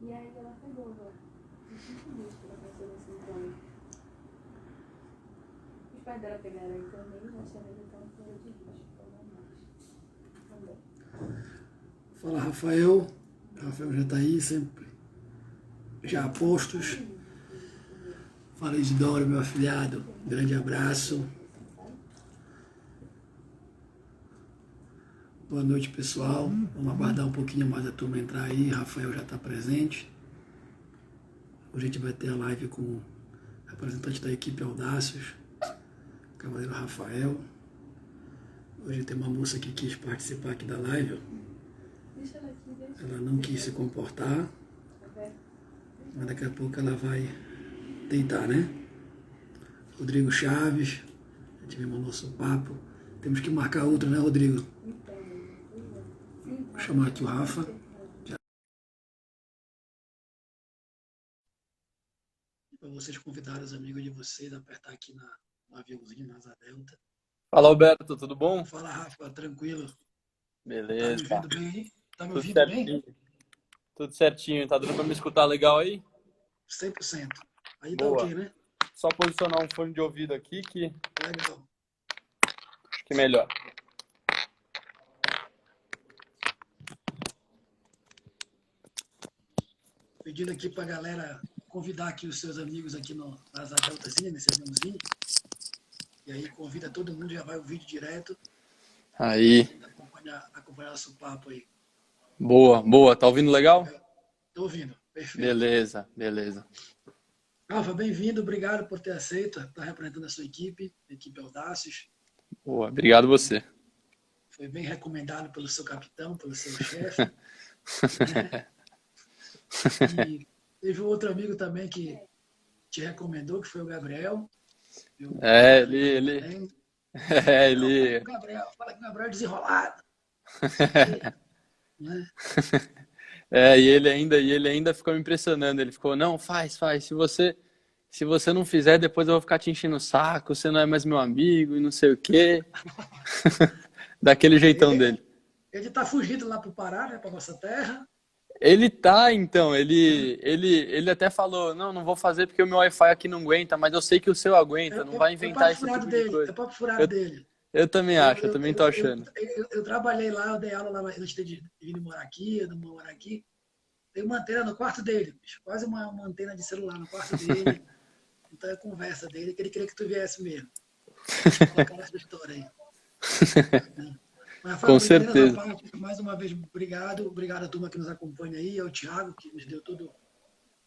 E aí ela pegou agora. Uns 5 dias que ela passou nesse exame. Os pais dela pegaram aí também, mas também estão fora de risco. Então não mais. Também. Fala, Rafael. Rafael já está aí, sempre já a postos. Fala, Isidoro, meu afilhado. Grande abraço. Boa noite, pessoal. Vamos aguardar um pouquinho mais a turma entrar aí. Rafael já está presente. Hoje a gente vai ter a live com o representante da equipe Audácios, Cavaleiro Rafael. Hoje tem uma moça que quis participar aqui da live. Ela não quis se comportar, mas daqui a pouco ela vai deitar, né? Rodrigo Chaves, já tivemos o nosso papo. Temos que marcar outro, né, Rodrigo? Vou chamar aqui o Rafa. Para vocês convidarem os amigos de vocês a apertar aqui no aviãozinho, na Asa Delta. Fala, Alberto, tudo bom? Fala, Rafa, tranquilo? Beleza. Tá me ouvindo bem aí? Tá me Tudo ouvindo certinho. bem? Tudo certinho. Tá dando pra me escutar legal aí? 100%. Aí tá Boa. ok, né? Só posicionar um fone de ouvido aqui que Legal. acho que é melhor. Pedindo aqui pra galera convidar aqui os seus amigos aqui na Asa Deltazinha, nesse aviãozinho. E aí convida todo mundo, já vai o vídeo direto. Aí. Acompanhar nosso papo aí. Boa, boa. Tá ouvindo legal? Tô ouvindo, perfeito. Beleza, beleza. Rafa, bem-vindo, obrigado por ter aceito, estar representando a sua equipe, a equipe Audácios. Boa, obrigado você. Foi bem recomendado pelo seu capitão, pelo seu chefe. Né? E teve um outro amigo também que te recomendou, que foi o Gabriel. Ele... Fala que o Gabriel é desenrolado. Né? E ele ainda ficou me impressionando. Ele ficou, não, faz. Se você não fizer, depois eu vou ficar te enchendo o saco, você não é mais meu amigo e não sei o quê. Daquele jeitão dele. Ele tá fugindo lá pro Pará, né, pra nossa terra. Ele tá, então, ele até falou, não vou fazer porque o meu Wi-Fi aqui não aguenta, mas eu sei que o seu aguenta, não vai inventar esse tipo de coisa. É papo furado dele. Eu também acho, eu também tô achando. Eu trabalhei lá, eu dei aula lá antes de vir morar aqui, eu não morar aqui. Tem uma antena no quarto dele, bicho, quase uma antena de celular no quarto dele. Então é a conversa dele, que ele queria que tu viesse mesmo. Colocar essa história aí. Mas, com certeza. Mais uma vez, obrigado à turma que nos acompanha aí, ao Thiago, que nos deu todo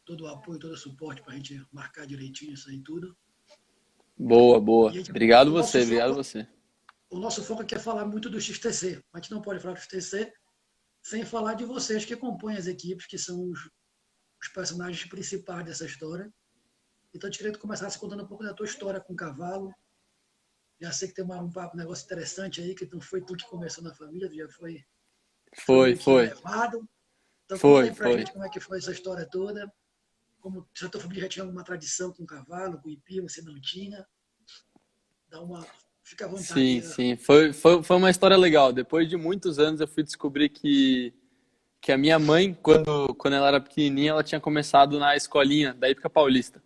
o apoio, todo o suporte para a gente marcar direitinho isso aí tudo. Boa. Obrigado você. O nosso foco aqui é falar muito do XTC. A gente não pode falar do XTC sem falar de vocês que compõem as equipes, que são os personagens principais dessa história. Então, eu queria que tu começasse contando um pouco da tua história com o cavalo. Já sei que tem um negócio interessante aí, que não foi tu que começou na família, já foi levado. Então, conta aí pra gente como é que foi essa história toda. Como se a tua família já tinha alguma tradição com cavalo, com ipia, você não tinha. Fica à vontade. Sim. Foi uma história legal. Depois de muitos anos, eu fui descobrir que a minha mãe, quando ela era pequenininha, ela tinha começado na escolinha da Hípica Paulista.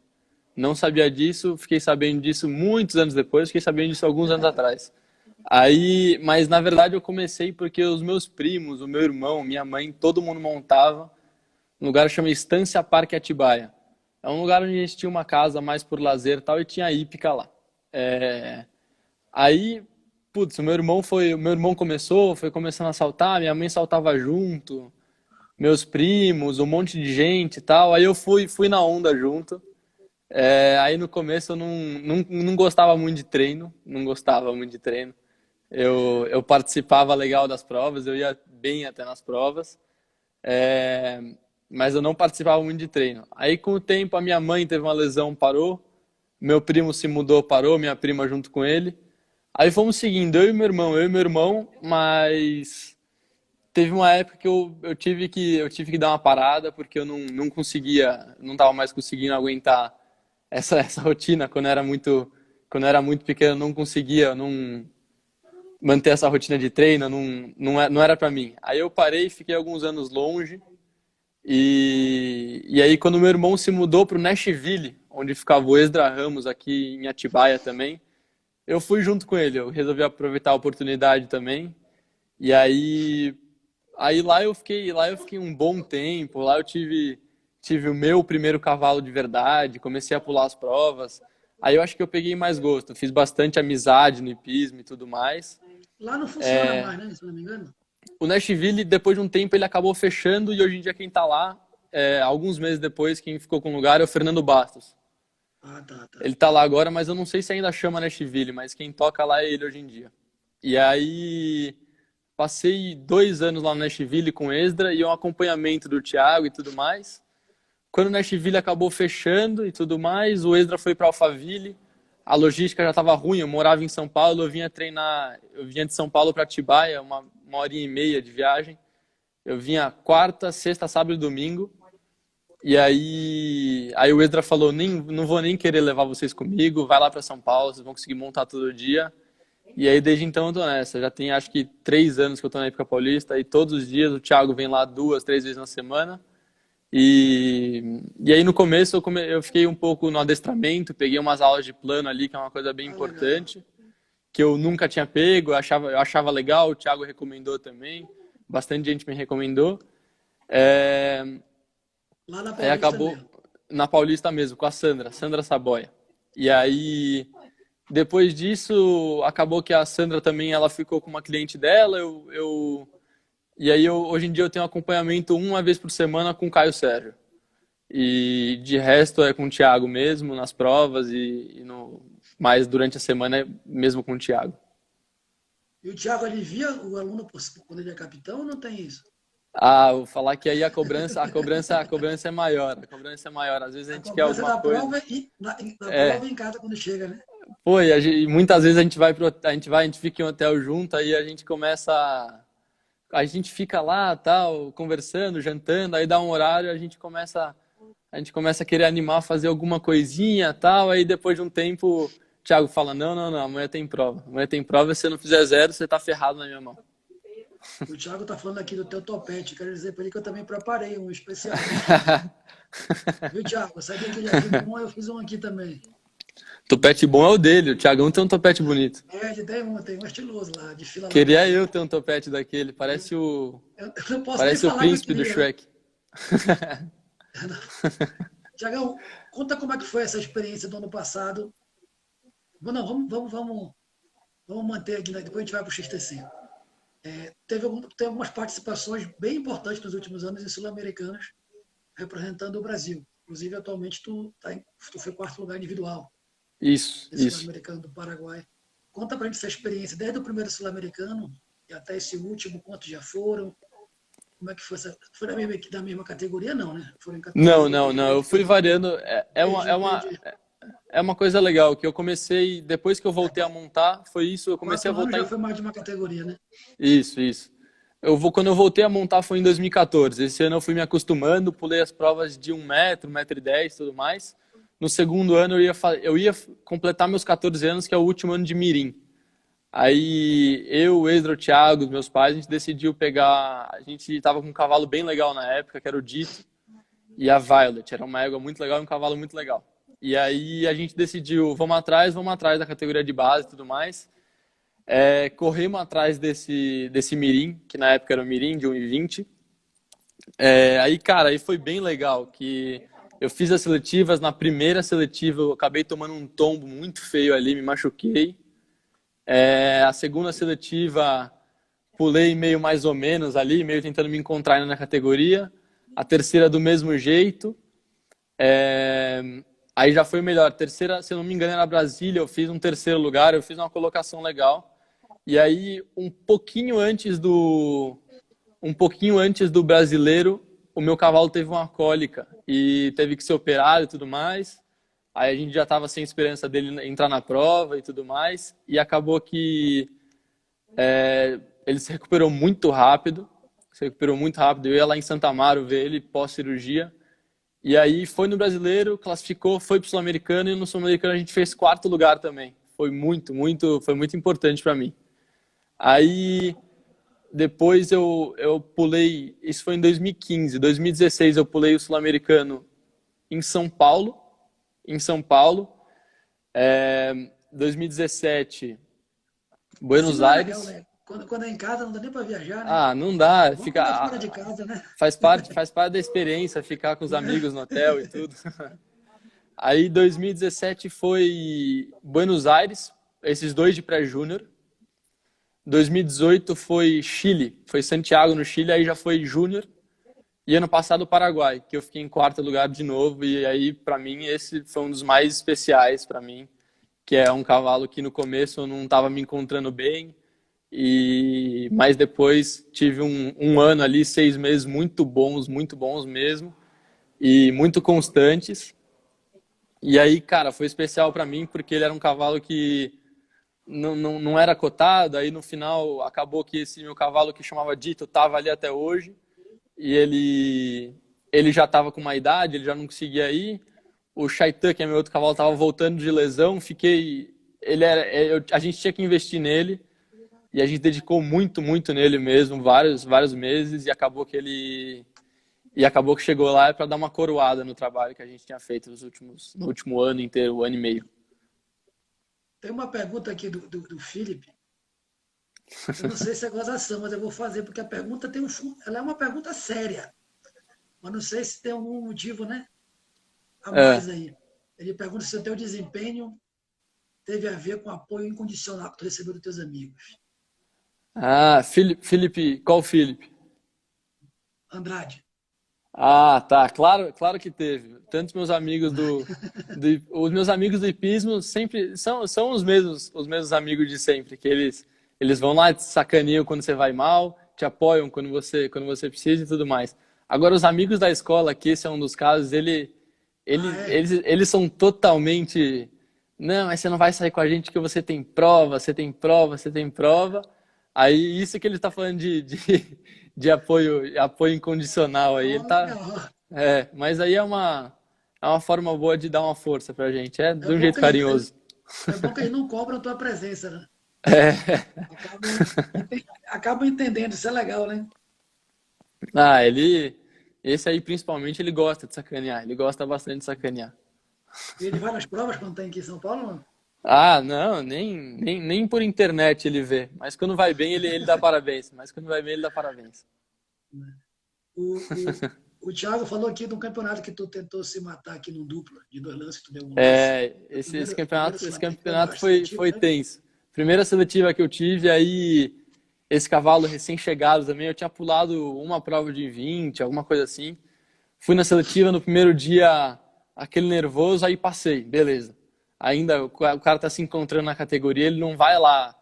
Não sabia disso, fiquei sabendo disso muitos anos depois, fiquei sabendo disso alguns anos atrás. Mas na verdade eu comecei porque os meus primos, o meu irmão, minha mãe, todo mundo montava um lugar chamado Estância Parque Atibaia. É um lugar onde a gente tinha uma casa mais por lazer e tal, e tinha hípica lá. O meu irmão foi começando a saltar, minha mãe saltava junto, meus primos, um monte de gente e tal. Aí eu fui na onda junto. Aí no começo eu não gostava muito de treino, Eu participava legal das provas, eu ia bem até nas provas, mas eu não participava muito de treino. Aí com o tempo a minha mãe teve uma lesão, parou, meu primo se mudou, parou, minha prima junto com ele. Aí fomos seguindo, eu e meu irmão, mas teve uma época que eu tive que dar uma parada porque eu não conseguia, não estava mais conseguindo aguentar essa rotina quando eu era muito pequeno, eu não conseguia manter essa rotina de treino, não era para mim. Aí eu parei, fiquei alguns anos longe E aí, quando meu irmão se mudou para o Nashville, onde ficava o Esdra Ramos aqui em Atibaia também, eu fui junto com ele. Eu resolvi aproveitar a oportunidade também. E aí lá eu fiquei um bom tempo. Lá eu tive o meu primeiro cavalo de verdade, comecei a pular as provas. Aí eu acho que eu peguei mais gosto. Fiz bastante amizade no hipismo e tudo mais. Lá não funciona mais, né? Se eu não me engano. O Nashville, depois de um tempo, ele acabou fechando e hoje em dia quem tá lá, alguns meses depois, quem ficou com o lugar é o Fernando Bastos. Ah, tá. Ele tá lá agora, mas eu não sei se ainda chama Nashville, mas quem toca lá é ele hoje em dia. E aí, passei 2 anos lá no Nashville com o Esdra e um acompanhamento do Thiago e tudo mais. Quando o Nashville acabou fechando e tudo mais, o Esdra foi para Alphaville. A logística já estava ruim, eu morava em São Paulo, eu vinha de São Paulo para Atibaia, uma horinha e meia de viagem. Eu vinha quarta, sexta, sábado e domingo. E aí o Esdra falou, não vou nem querer levar vocês comigo, vai lá para São Paulo, vocês vão conseguir montar todo dia. E aí desde então eu tô nessa, já tem acho que 3 anos que eu tô na Épica Paulista e todos os dias o Thiago vem lá 2, 3 vezes na semana. E aí no começo eu fiquei um pouco no adestramento, peguei umas aulas de plano ali, que é uma coisa bem importante, que eu nunca tinha pego, eu achava legal, o Thiago recomendou também, bastante gente me recomendou. Lá na Aí Paulista acabou mesmo. na Paulista mesmo, com a Sandra Saboia. E aí, depois disso, acabou que a Sandra também, ela ficou com uma cliente dela, e aí hoje em dia eu tenho acompanhamento uma vez por semana com o Caio Sérgio. E de resto é com o Thiago mesmo, nas provas, mas durante a semana é mesmo com o Thiago. E o Thiago alivia o aluno quando ele é capitão ou não tem isso? Vou falar que aí a cobrança é maior. A cobrança é maior. Às vezes a A gente quer cobrança alguma da coisa. prova e da É, prova em casa quando chega, né? pô, e muitas vezes a gente fica em um hotel junto, aí a gente começa. A gente fica lá, tal, conversando, jantando, aí dá um horário, a gente começa a querer animar, fazer alguma coisinha, tal, aí depois de um tempo, o Thiago fala, não, amanhã tem prova. Amanhã tem prova, se você não fizer 0, você tá ferrado na minha mão. O Thiago tá falando aqui do teu topete. Quero dizer para ele que eu também preparei um especial. Viu, Thiago? Sabia que ele é bom, eu fiz um aqui também. Topete bom é o dele, o Thiagão tem um topete bonito. Ele tem um estiloso lá, de fila lá. Queria eu ter um topete daquele, parece o Eu não posso nem parece o falar que eu príncipe do queria. Shrek. Thiagão, conta como é que foi essa experiência do ano passado. Não, vamos manter aqui, né? Depois a gente vai para o XTC. Teve algumas participações bem importantes nos últimos anos em sul-americanos, representando o Brasil. Inclusive, atualmente, tu foi 4º lugar individual Isso. nesse sul-americano do Paraguai. Conta pra gente essa experiência, desde o primeiro sul-americano e até esse último, quantos já foram? Como é que foi essa? Foi da mesma categoria, não, né? Foram em Não, categorias eu fui variando. Entendi. É uma coisa legal, que eu comecei, depois que eu voltei a montar, foi isso, eu comecei a 4 anos voltar já foi mais de uma categoria, né? Isso. Quando eu voltei a montar foi em 2014. Esse ano eu fui me acostumando, pulei as provas de 1 metro, 1,10 m e tudo mais. No segundo ano eu ia completar meus 14 anos, que é o último ano de Mirim. Aí eu, o Esdra, o Thiago, os meus pais, a gente decidiu pegar. A gente tava com um cavalo bem legal na época, que era o Dito, e a Violet. Era uma égua muito legal e um cavalo muito legal. E aí a gente decidiu, vamos atrás da categoria de base e tudo mais. Corremos atrás desse Mirim, que na época era o Mirim de 1,20. Aí, cara, aí foi bem legal, que eu fiz as seletivas, na primeira seletiva eu acabei tomando um tombo muito feio ali, me machuquei. A segunda seletiva pulei meio mais ou menos ali, meio tentando me encontrar ainda na categoria. A terceira do mesmo jeito. Aí já foi melhor. A terceira, se eu não me engano, era Brasília, eu fiz um 3º lugar, eu fiz uma colocação legal. E aí, um pouquinho antes do brasileiro, o meu cavalo teve uma cólica e teve que ser operado e tudo mais. Aí a gente já estava sem esperança dele entrar na prova e tudo mais. E acabou que ele se recuperou muito rápido. Eu ia lá em Santa Amaro ver ele pós-cirurgia. E aí foi no brasileiro, classificou, foi pro sul-americano, e no sul-americano a gente fez 4º lugar também. Foi muito importante para mim. Aí depois eu pulei, isso foi em 2015, 2016 eu pulei o Sul-Americano em São Paulo, 2017, Assim Buenos não é legal, Aires. né? Quando é em casa, não dá nem para viajar, né? Ah, não dá, Vamos ficar fora de casa, né? faz parte da experiência ficar com os amigos no hotel e tudo. Aí 2017 foi Buenos Aires, esses dois de pré-júnior. 2018 foi Chile, foi Santiago no Chile, aí já foi júnior. E ano passado o Paraguai, que eu fiquei em quarto lugar de novo. E aí, para mim, esse foi um dos mais especiais para mim, que é um cavalo que no começo eu não estava me encontrando bem. Mas depois tive um ano ali, 6 meses muito bons mesmo, e muito constantes. E aí, cara, foi especial para mim porque ele era um cavalo que não era cotado. Aí no final acabou que esse meu cavalo que chamava Dito estava ali até hoje. E ele já estava com uma idade, ele já não conseguia ir. O Shaitan, que é meu outro cavalo, estava voltando de lesão. A gente tinha que investir nele. E a gente dedicou muito, muito nele mesmo, vários meses, e acabou que chegou lá para dar uma coroada no trabalho que a gente tinha feito no último ano inteiro, 1 ano e meio. Tem uma pergunta aqui do Felipe. Eu não sei se é gozação, mas eu vou fazer, porque a pergunta tem um fundo. Ela é uma pergunta séria. Mas não sei se tem algum motivo, né? A mais aí. Ele pergunta se o teu desempenho teve a ver com o apoio incondicional que tu recebeu dos teus amigos. Ah, Felipe, qual Felipe? Andrade. Ah, tá, claro que teve. Tantos meus amigos os meus amigos do hipismo sempre são os mesmos amigos de sempre, que eles vão lá, te sacaneam quando você vai mal, te apoiam quando você precisa e tudo mais. Agora, os amigos da escola, que esse é um dos casos, eles são totalmente... Não, mas você não vai sair com a gente que você tem prova. Aí, isso que ele está falando de apoio incondicional aí. Ele tá, mas aí é uma forma boa de dar uma força pra gente. É de um jeito carinhoso. É bom que eles não cobram a tua presença, né? Acabam entendendo, isso é legal, né? Ah, esse aí principalmente ele gosta de sacanear, ele gosta bastante de sacanear. E ele vai nas provas quando tem aqui em São Paulo, não? Ah, não, nem por internet ele vê, mas quando vai bem ele dá parabéns, O Thiago falou aqui de um campeonato que tu tentou se matar aqui no duplo, de 2 lances, tu deu um lance. Esse campeonato foi tenso. Primeira seletiva que eu tive, aí esse cavalo recém-chegado também, eu tinha pulado uma prova de 20, alguma coisa assim. Fui na seletiva no primeiro dia, aquele nervoso, aí passei, beleza. Ainda o cara tá se encontrando na categoria, ele não vai lá.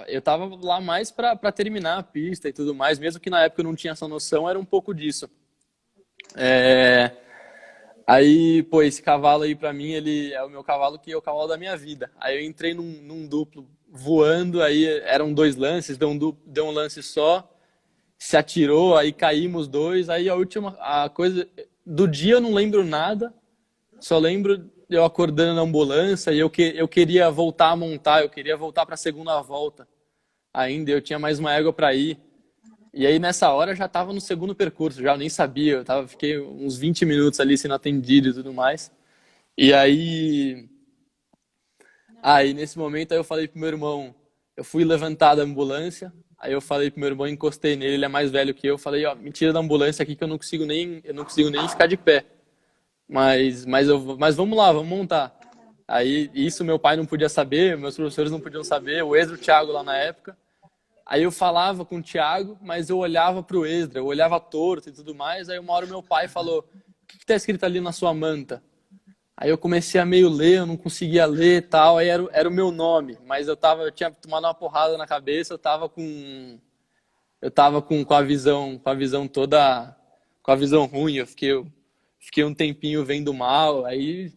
Eu tava lá mais pra terminar a pista e tudo mais, mesmo que na época eu não tinha essa noção, era um pouco disso. Aí, pô, esse cavalo aí pra mim, ele é o meu cavalo que é o cavalo da minha vida. Aí eu entrei num duplo voando, aí eram 2 lances, deu um lance só, se atirou, aí caímos 2, aí a coisa do dia eu não lembro nada, só lembro eu acordando na ambulância e eu queria voltar a montar, eu queria voltar para a segunda volta ainda, eu tinha mais uma égua para ir. E aí nessa hora eu já estava no segundo percurso, já eu nem sabia, fiquei uns 20 minutos ali sendo atendido e tudo mais. E aí nesse momento aí eu falei pro meu irmão, eu fui levantar da ambulância, aí eu falei pro meu irmão, encostei nele, ele é mais velho que eu, falei, ó, me tira da ambulância aqui que eu não consigo nem ficar de pé. Mas vamos lá, vamos montar. Aí isso meu pai não podia saber, meus professores não podiam saber, o Esdra, o Thiago lá na época. Aí eu falava com o Thiago, mas eu olhava pro Esdra, eu olhava torto e tudo mais. Aí uma hora meu pai falou, o que tá escrito ali na sua manta? Aí eu comecei a meio ler, eu não conseguia ler e tal, aí era o meu nome, mas eu tinha tomado uma porrada na cabeça, eu tava com a visão toda, com a visão ruim, eu fiquei um tempinho vendo mal, aí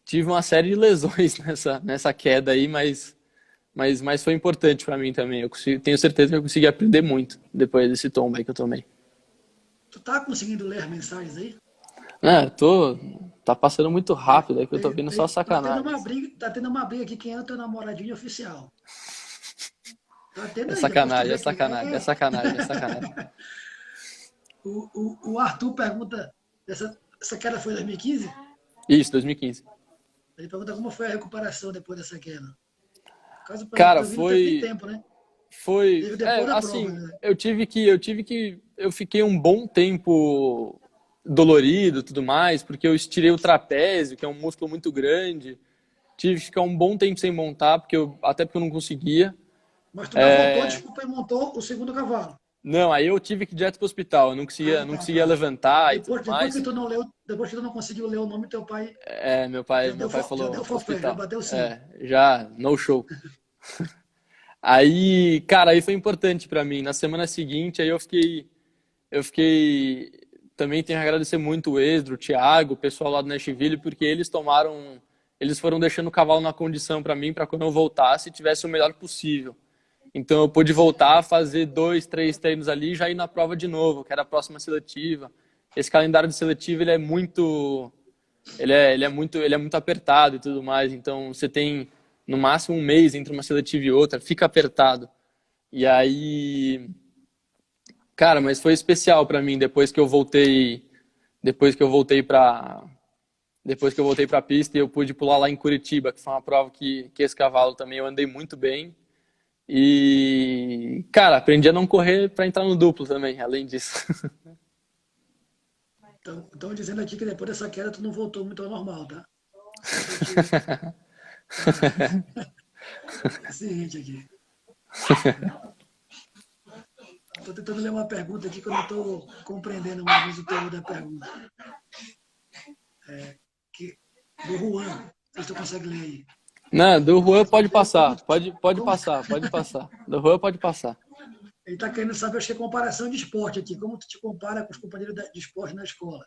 tive uma série de lesões nessa queda aí, mas foi importante para mim também. Tenho certeza que eu consegui aprender muito depois desse tombo aí que eu tomei. Tu tá conseguindo ler as mensagens aí? Tá passando muito rápido, é que eu tô vendo só sacanagem. Tá tendo uma briga aqui, quem é o teu namoradinho oficial? Tá tendo É aí, depois tu sacanagem, vê é que sacanagem, é sacanagem, é sacanagem. O Arthur pergunta, essa queda foi em 2015? Isso, 2015. Ele pergunta como foi a recuperação depois dessa queda. Caso Cara, teu vídeo teve nem tempo, né? Teve depois da prova, assim, né? eu fiquei um bom tempo dolorido, e tudo mais, porque eu estirei o trapézio, que é um músculo muito grande. Tive que ficar um bom tempo sem montar, até porque eu não conseguia. Mas tu já voltou, desculpa, e montou o segundo cavalo. Não, aí eu tive que ir direto pro hospital, eu não Tá, conseguia tá. levantar e tudo Depois que mais. tu não leu, depois que tu não conseguiu ler o nome, teu pai Meu pai já deu falou forfé, já hospital. bateu sim. Já, no show. Aí, cara, aí foi importante pra mim. Na semana seguinte, eu fiquei, também tenho que agradecer muito o Esdro, o Thiago, o pessoal lá do Nashville, porque eles foram deixando o cavalo na condição pra mim, pra quando eu voltasse, tivesse o melhor possível. Então eu pude voltar, fazer 2, 3 treinos ali e já ir na prova de novo, que era a próxima seletiva. Esse calendário de seletiva, ele é muito apertado e tudo mais. Então você tem no máximo um mês entre uma seletiva e outra, fica apertado. E aí, cara, mas foi especial pra mim depois que eu voltei para depois que eu voltei para a pista e eu pude pular lá em Curitiba, que foi uma prova que esse cavalo também eu andei muito bem. E, cara, aprendi a não correr para entrar no duplo também, além disso. Então, estão dizendo aqui que depois dessa queda tu não voltou muito ao normal, tá? É o seguinte aqui. Estou tentando ler uma pergunta aqui que eu não estou compreendendo mais ou menos o teor da pergunta. Do Juan. Não sei se tu consegue ler aí. Não, do Juan pode passar. Pode passar, pode passar. Do Juan pode passar. Ele está querendo saber, acho que é comparação de esporte aqui. Como tu te compara com os companheiros de esporte na escola?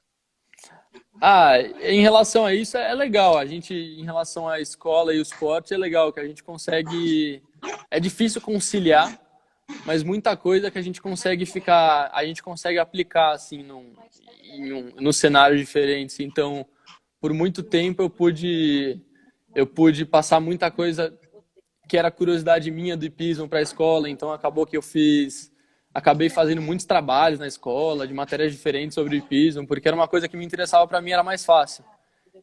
Em relação a isso é legal. Em relação à escola e o esporte, é legal que a gente consegue. É difícil conciliar, mas muita coisa que a gente consegue aplicar assim no cenários diferentes. Então, por muito tempo eu pude passar muita coisa que era curiosidade minha do hipismo para a escola, então acabou que acabei fazendo muitos trabalhos na escola, de matérias diferentes sobre o hipismo, porque era uma coisa que me interessava, para mim era mais fácil.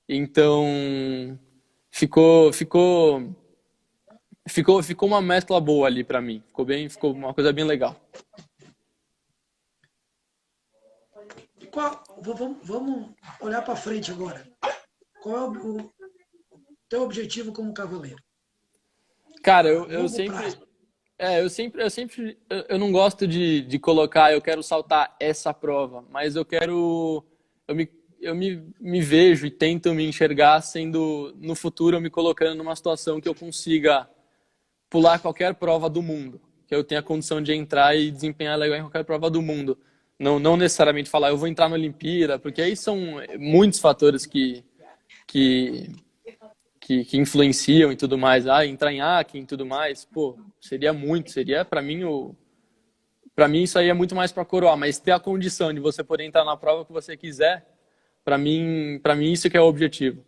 Então, ficou uma mescla boa ali para mim, ficou uma coisa bem legal. Vamos olhar para frente agora. Qual é o teu objetivo como cavaleiro? Cara, eu não gosto de colocar, eu quero saltar essa prova, mas eu me vejo e tento me enxergar no futuro, eu me colocando numa situação que eu consiga pular qualquer prova do mundo, que eu tenha condição de entrar e desempenhar legal em qualquer prova do mundo. Não necessariamente falar, eu vou entrar na Olimpíada, porque aí são muitos fatores que influenciam e tudo mais, entrar em Aki e tudo mais, seria para mim isso aí é muito mais para coroar, mas ter a condição de você poder entrar na prova que você quiser, para mim isso que é o objetivo,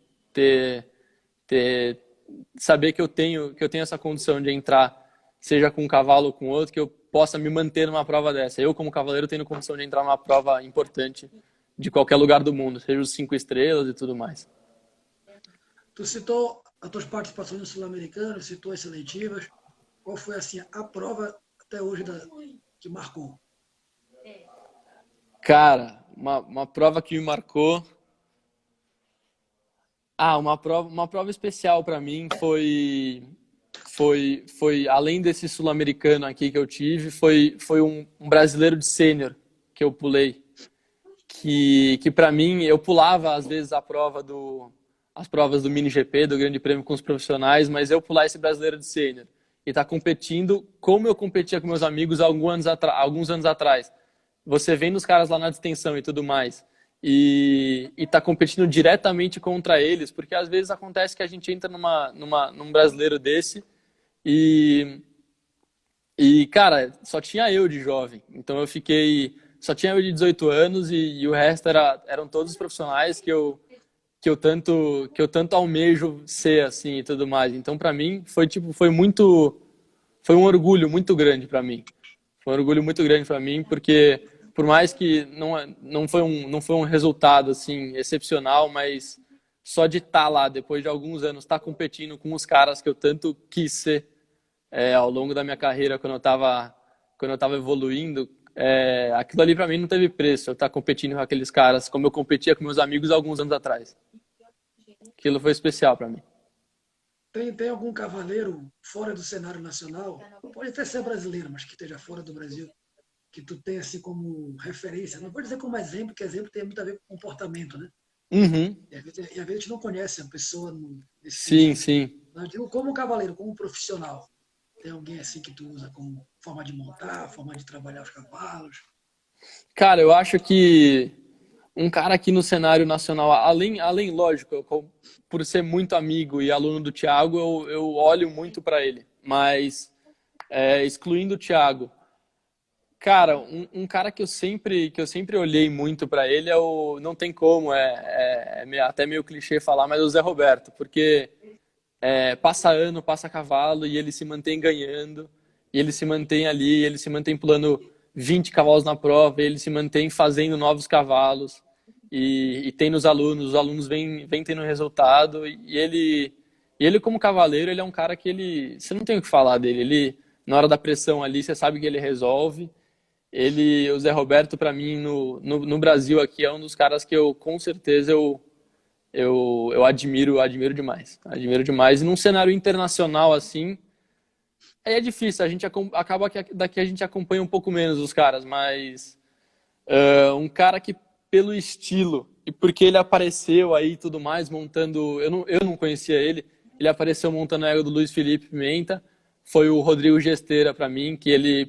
saber que eu tenho essa condição de entrar, seja com um cavalo ou com outro, que eu possa me manter numa prova dessa. Eu como cavaleiro tenho condição de entrar numa prova importante de qualquer lugar do mundo, seja os 5 estrelas e tudo mais. Tu citou as tuas participações no Sul-Americano, citou as seletivas. Qual foi assim a prova até hoje que marcou? Cara, uma prova que me marcou. Uma prova especial para mim foi além desse sul-americano aqui que eu tive, foi um brasileiro de sênior que eu pulei. Que para mim, eu pulava às vezes as provas do mini GP, do Grande Prêmio com os profissionais, mas eu pular esse brasileiro de sênior e tá competindo como eu competia com meus amigos alguns anos atrás. Você vendo os caras lá na distensão e tudo mais, e tá competindo diretamente contra eles, porque às vezes acontece que a gente entra num brasileiro desse e cara, só tinha eu de jovem, então só tinha eu de 18 anos e o resto eram todos os profissionais que eu tanto almejo ser assim e tudo mais. Então para mim foi foi um orgulho muito grande para mim. Foi um orgulho muito grande para mim, porque por mais que não foi um resultado assim excepcional, mas só de estar lá depois de alguns anos, estar competindo com os caras que eu tanto quis ser ao longo da minha carreira quando eu estava evoluindo, aquilo ali para mim não teve preço. Eu estar competindo com aqueles caras como eu competia com meus amigos alguns anos atrás. Aquilo foi especial para mim. Tem algum cavaleiro fora do cenário nacional, pode até ser brasileiro, mas que esteja fora do Brasil, que tu tem assim como referência? Não vou dizer como exemplo, porque exemplo tem muito a ver com comportamento, né? Uhum. E às vezes a gente não conhece a pessoa nesse Sim, sentido. sim. Mas digo, como cavaleiro, como profissional, tem alguém assim que tu usa como forma de montar, forma de trabalhar os cavalos? Cara, eu acho que um cara aqui no cenário nacional, além lógico, por ser muito amigo e aluno do Thiago, eu olho muito para ele. Mas, excluindo o Thiago, cara, um cara que eu sempre olhei muito para ele não tem como, até meio clichê falar, mas é o Zé Roberto, porque passa ano, passa cavalo e ele se mantém ganhando, e ele se mantém ali, ele se mantém pulando 20 cavalos na prova, ele se mantém fazendo novos cavalos e tem nos alunos, os alunos vêm tendo resultado e ele como cavaleiro, ele é um cara que você não tem o que falar dele, ele na hora da pressão ali, você sabe que ele resolve. O Zé Roberto para mim no Brasil aqui é um dos caras que eu com certeza eu admiro demais. Admiro demais. E num cenário internacional assim, aí é difícil. A gente acaba que daqui a gente acompanha um pouco menos os caras, mas um cara que pelo estilo e porque ele apareceu aí e tudo mais, montando... Eu não conhecia ele. Ele apareceu montando a égua do Luiz Felipe Pimenta. Foi o Rodrigo Gesteira para mim,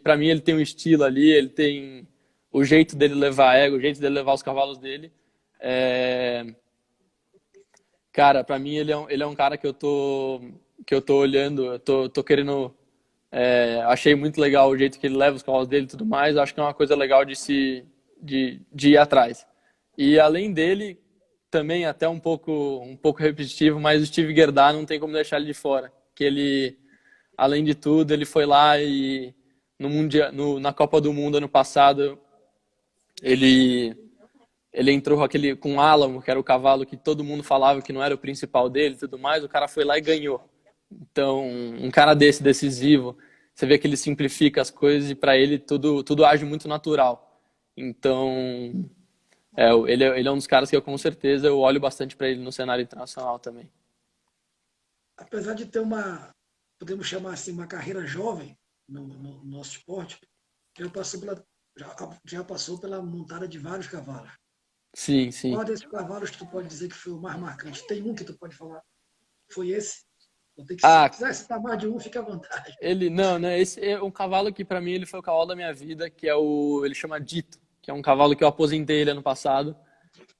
para mim ele tem um estilo ali, ele tem o jeito dele levar a égua, o jeito dele levar os cavalos dele. Cara, para mim ele é um cara que eu tô olhando, eu tô querendo... achei muito legal o jeito que ele leva os cavalos dele e tudo mais. Acho que é uma coisa legal de ir atrás. E além dele, também até um pouco repetitivo, mas o Steve Guerdá não tem como deixar ele de fora. Que ele, além de tudo, ele foi lá e na Copa do Mundo ano passado, ele entrou com o Álamo, que era o cavalo que todo mundo falava que não era o principal dele e tudo mais. O cara foi lá e ganhou. Então, um cara decisivo, você vê que ele simplifica as coisas e para ele tudo age muito natural. Então, ele é um dos caras que eu com certeza eu olho bastante para ele no cenário internacional também. Apesar de ter podemos chamar assim, uma carreira jovem no nosso esporte, já passou pela montada de vários cavalos. Sim, sim. Qual desses cavalos que tu pode dizer que foi o mais marcante? Tem um que tu pode falar? Foi esse? Se quiser citar mais de um, fica à vontade. Não, né? Esse é um cavalo que para mim ele foi o cavalo da minha vida, que ele chama Dito, que é um cavalo que eu aposentei ele ano passado.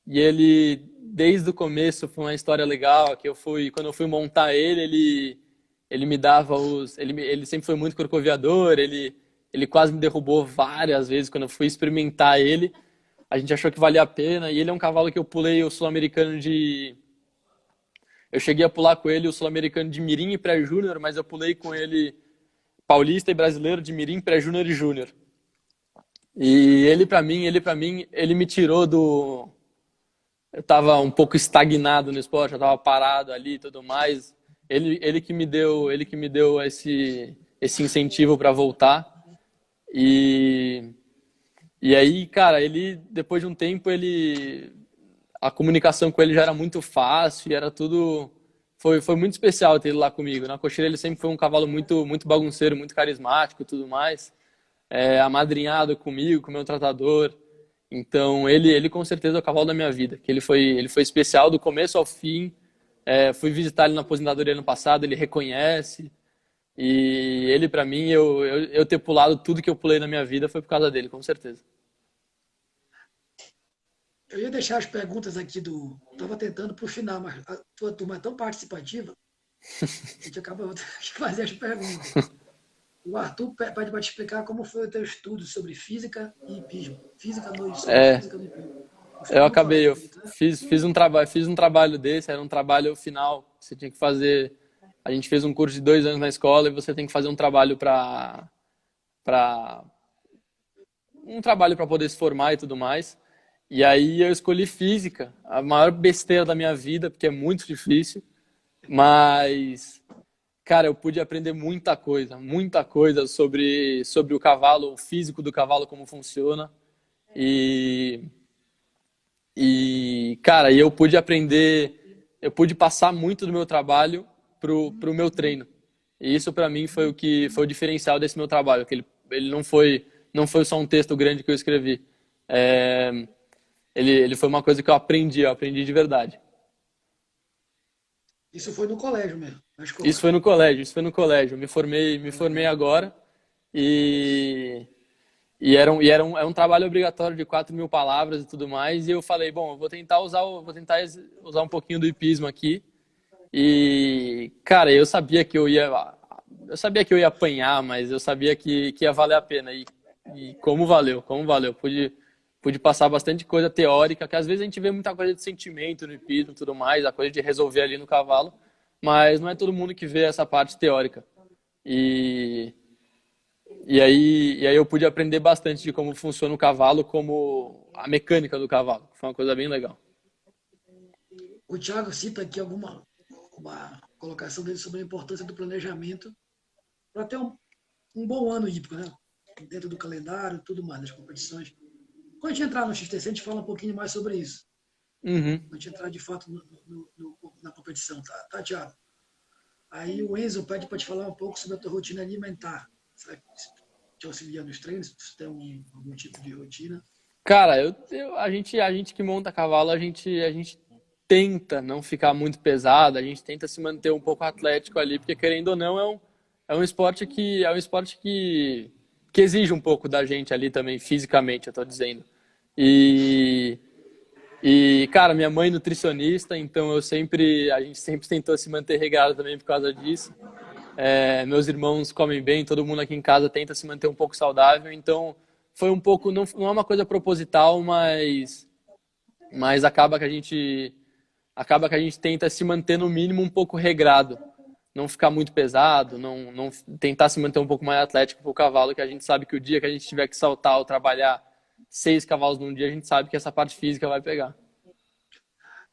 E ele, desde o começo, foi uma história legal, que quando eu fui montar ele me dava ele sempre foi muito corcoviador, ele quase me derrubou várias vezes quando eu fui experimentar ele. A gente achou que valia a pena, e ele é um cavalo que eu pulei o sul-americano eu cheguei a pular com ele o sul-americano de mirim e pré-júnior, mas eu pulei com ele paulista e brasileiro de mirim, pré-júnior e júnior. E ele para mim, ele me tirou eu tava um pouco estagnado no esporte, eu tava parado ali e tudo mais. Ele que me deu esse incentivo para voltar. E aí, cara, depois de um tempo a comunicação com ele já era muito fácil e era tudo... Foi muito especial ter ele lá comigo. Na cocheira ele sempre foi um cavalo muito, muito bagunceiro, muito carismático e tudo mais. Amadrinhado comigo, com o meu tratador. Então, ele com certeza é o cavalo da minha vida. Que ele foi especial do começo ao fim. Fui visitar ele na aposentadoria ano passado, ele reconhece. E ele, pra mim, eu ter pulado tudo que eu pulei na minha vida foi por causa dele, com certeza. Eu ia deixar as perguntas aqui Estava tentando para o final, mas a tua turma é tão participativa que a gente acaba de fazer as perguntas. O Arthur pede para te explicar como foi o teu estudo sobre física e hipismo. Física no hipismo. Eu fiz um trabalho desse, era um trabalho final, você tinha que fazer a gente fez um curso de 2 anos na escola e você tem que fazer um trabalho para poder se formar e tudo mais. E aí eu escolhi física, a maior besteira da minha vida, porque é muito difícil, mas, cara, eu pude aprender muita coisa sobre o cavalo, o físico do cavalo, como funciona. E, cara, eu pude passar muito do meu trabalho pro meu treino. E isso para mim foi o diferencial desse meu trabalho, que ele não foi só um texto grande que eu escrevi. Ele foi uma coisa que eu aprendi de verdade. Isso foi no colégio mesmo, na escola. Isso foi no colégio. Eu me formei agora e é um trabalho obrigatório de 4.000 palavras e tudo mais. E eu falei, bom, eu vou tentar usar um pouquinho do hipismo aqui. E, cara, eu sabia que eu ia apanhar, mas eu sabia que ia valer a pena. E como valeu. Pude passar bastante coisa teórica, que às vezes a gente vê muita coisa de sentimento no hipismo e tudo mais, a coisa de resolver ali no cavalo, mas não é todo mundo que vê essa parte teórica. E aí eu pude aprender bastante de como funciona o cavalo, como a mecânica do cavalo. Foi uma coisa bem legal. O Thiago cita aqui uma colocação dele sobre a importância do planejamento para ter um bom ano hípico, né? Dentro do calendário e tudo mais, das competições. Quando a gente entrar no XTC, a gente fala um pouquinho mais sobre isso. Uhum. Quando a gente entrar de fato na competição, tá, Thiago? Aí o Enzo pede para te falar um pouco sobre a tua rotina alimentar. Será que te auxilia nos treinos? Se tem algum tipo de rotina? Cara, a gente que monta cavalo, a gente tenta não ficar muito pesado, a gente tenta se manter um pouco atlético ali, porque querendo ou não, é um esporte que exige um pouco da gente ali também, fisicamente, eu tô dizendo. E, cara, minha mãe é nutricionista, então a gente sempre tentou se manter regrado também por causa disso. Meus irmãos comem bem, todo mundo aqui em casa tenta se manter um pouco saudável, então foi um pouco, não é uma coisa proposital, mas acaba que a gente tenta se manter no mínimo um pouco regrado, não ficar muito pesado, não tentar se manter um pouco mais atlético pro cavalo, que a gente sabe que o dia que a gente tiver que saltar ou trabalhar 6 cavalos num dia, a gente sabe que essa parte física vai pegar.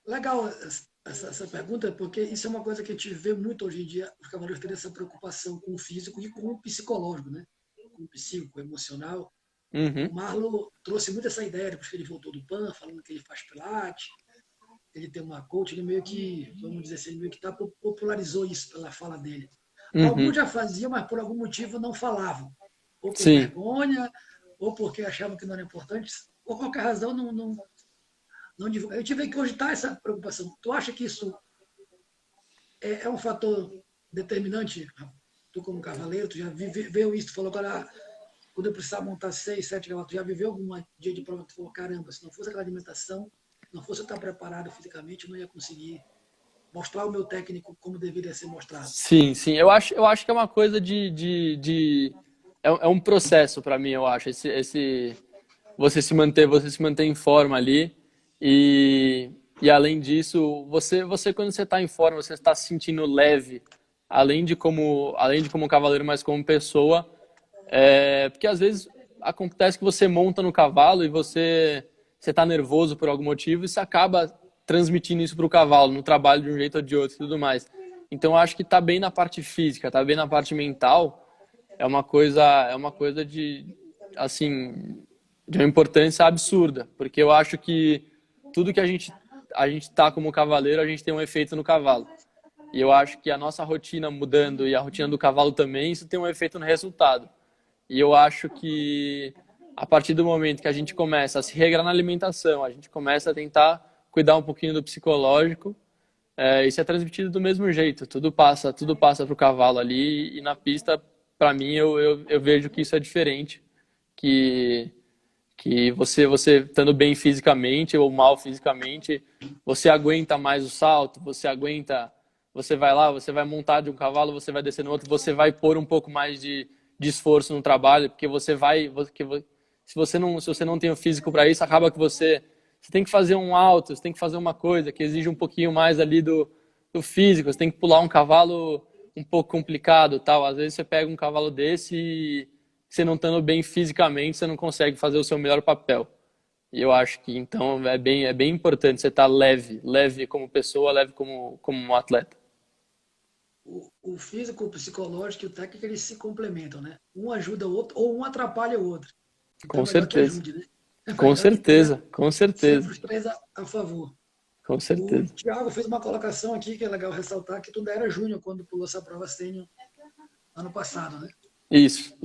Legal essa pergunta, porque isso é uma coisa que a gente vê muito hoje em dia, os cavaleiros terem essa preocupação com o físico e com o psicológico, né? Com o psíquico, com o emocional. Uhum. O Marlon trouxe muito essa ideia, depois que ele voltou do PAN, falando que ele faz pilates, ele tem uma coach, ele meio que, vamos dizer assim, ele meio que popularizou isso pela fala dele. Uhum. Alguns já faziam, mas por algum motivo não falavam. Ou por Sim. vergonha, ou porque achavam que não era importante, ou qualquer razão não divulgavam. Eu tive que cogitar essa preocupação. Tu acha que isso é um fator determinante? Tu como cavaleiro, tu já viveu isso, tu falou agora, quando eu precisava montar 6, 7 cavalos, tu já viveu algum dia de prova que tu falou, caramba, se não fosse aquela alimentação, não fosse eu estar preparado fisicamente, eu não ia conseguir mostrar o meu técnico como deveria ser mostrado. Sim. Eu acho que é uma coisa é um processo para mim, eu acho. Você se manter em forma ali e além disso, você quando você está em forma, você está se sentindo leve, além de como cavaleiro, mas como pessoa, porque às vezes acontece que você monta no cavalo e você está nervoso por algum motivo e você acaba transmitindo isso para o cavalo, no trabalho de um jeito ou de outro e tudo mais. Então eu acho que tá bem na parte física, tá bem na parte mental, é uma coisa de uma importância absurda, porque eu acho que tudo que a gente tá como cavaleiro, a gente tem um efeito no cavalo. E eu acho que a nossa rotina mudando e a rotina do cavalo também, isso tem um efeito no resultado. E eu acho que a partir do momento que a gente começa a se regrar na alimentação, a gente começa a tentar cuidar um pouquinho do psicológico, isso é transmitido do mesmo jeito. Tudo passa para o cavalo ali e na pista, para mim, eu vejo que isso é diferente. Que você estando bem fisicamente ou mal fisicamente, você aguenta mais o salto, você vai lá, você vai montar de um cavalo, você vai descer no outro, você vai pôr um pouco mais de esforço no trabalho, porque se você não tem o físico para isso, acaba que você tem que fazer um alto, você tem que fazer uma coisa que exige um pouquinho mais ali do físico, você tem que pular um cavalo um pouco complicado, tal. Às vezes você pega um cavalo desse e você não estando bem fisicamente, você não consegue fazer o seu melhor papel. E eu acho que então é bem importante você estar leve como pessoa, leve como um atleta. O físico, o psicológico e o técnico, eles se complementam, né? Um ajuda o outro ou um atrapalha o outro. Então Com é melhor que certeza. ajude, né? É Com melhor que tenha certeza, com sempre certeza, os três a favor. com O certeza. Thiago fez uma colocação aqui que é legal ressaltar, que tu ainda era júnior quando pulou essa prova sênior ano passado, né? Isso.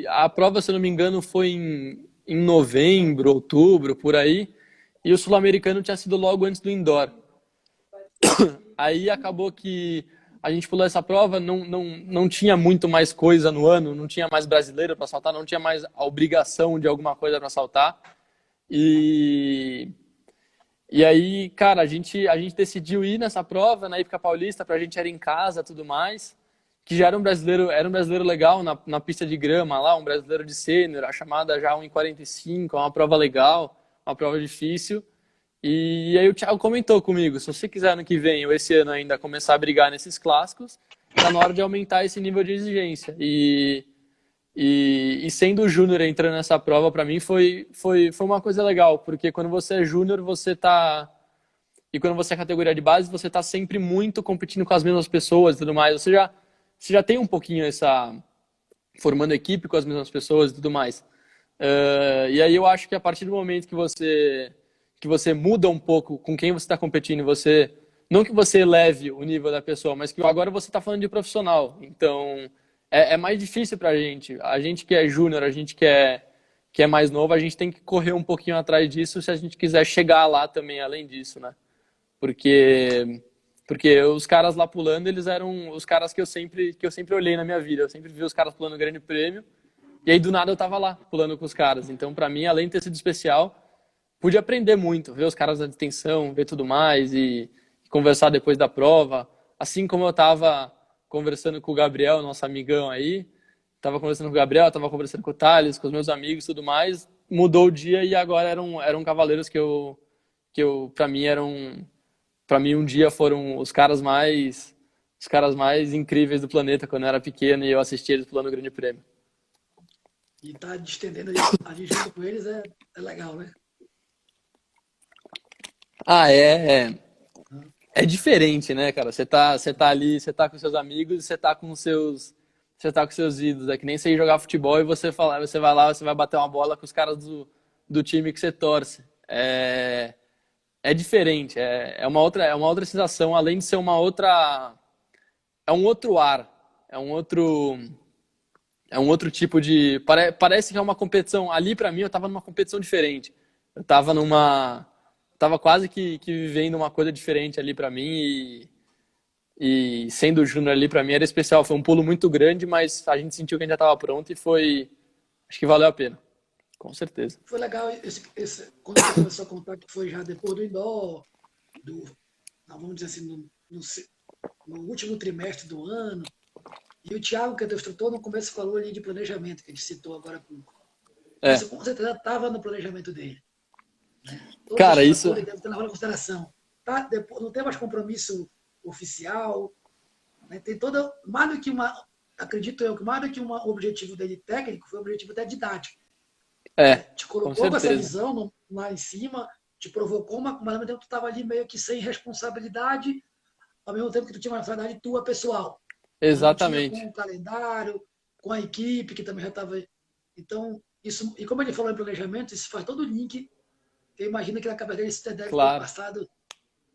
A prova, se eu não me engano, foi em novembro, outubro, por aí. E o sul-americano tinha sido logo antes do indoor. Aí acabou que a gente pulou essa prova, não tinha muito mais coisa no ano, não tinha mais brasileiro para saltar, não tinha mais a obrigação de alguma coisa para saltar. E aí, cara, a gente decidiu ir nessa prova, na Hípica Paulista, pra gente era em casa, tudo mais, que já era um brasileiro legal na pista de grama lá, um brasileiro de sênior, a chamada já 1:45, é uma prova legal, uma prova difícil. E aí o Thiago comentou comigo, se você quiser ano que vem ou esse ano ainda começar a brigar nesses clássicos, tá na hora de aumentar esse nível de exigência. E sendo júnior entrando nessa prova, para mim foi uma coisa legal, porque quando você é júnior, você tá. E quando você é categoria de base, você tá sempre muito competindo com as mesmas pessoas e tudo mais. Você já tem um pouquinho essa. Formando equipe com as mesmas pessoas e tudo mais. E aí eu acho que a partir do momento que você muda um pouco com quem você está competindo, não que você eleve o nível da pessoa, mas que agora você está falando de profissional. Então, é mais difícil para a gente. A gente que é júnior, a gente que é mais novo, a gente tem que correr um pouquinho atrás disso se a gente quiser chegar lá também, além disso, né? Porque os caras lá pulando, eles eram os caras que eu sempre olhei na minha vida. Eu sempre vi os caras pulando o Grande Prêmio. E aí, do nada, eu tava lá, pulando com os caras. Então, para mim, além de ter sido especial, pude aprender muito, ver os caras na detenção, ver tudo mais e conversar depois da prova. Assim como eu tava conversando com o Gabriel, nosso amigão aí, tava conversando com o Gabriel, tava conversando com o Thales, com os meus amigos e tudo mais, mudou o dia e agora eram cavaleiros que para mim um dia foram os caras mais incríveis do planeta quando eu era pequeno e eu assistia eles pulando o Grande Prêmio. E tá estendendo ali junto com eles é legal, né? É diferente, né, cara? Você tá ali, você tá com seus amigos, você tá com seus ídolos. É que nem você ir jogar futebol e você vai lá, você vai bater uma bola com os caras do time que você torce. É diferente, é uma outra sensação, além de ser uma outra, é um outro ar, é um outro tipo de, parece que é uma competição. Ali pra mim eu tava numa competição diferente. Eu tava quase que vivendo uma coisa diferente ali pra mim e sendo júnior ali pra mim era especial. Foi um pulo muito grande, mas a gente sentiu que a gente já tava pronto e acho que valeu a pena, com certeza. Foi legal quando você começou a contar que foi já depois do indoor, vamos dizer assim, no último trimestre do ano. E o Thiago, que é teu instrutor, no começo falou ali de planejamento, que a gente citou agora há pouco. Isso com certeza estava no planejamento dele. Né? Cara, isso... Ele deve ter levado em consideração. Tá? Não tem mais compromisso oficial. Né? Tem mais do que acredito eu, que mais do que um objetivo dele técnico, foi um objetivo até didático. Te colocou com essa visão lá em cima, te provocou, mas ao mesmo tempo tu estava ali meio que sem responsabilidade, ao mesmo tempo que tu tinha uma responsabilidade tua pessoal. Exatamente. Com o calendário, com a equipe que também já estava. Então, isso, e como ele falou em planejamento, isso faz todo o link. Eu imagino que na cabeça dele isso deve ter passado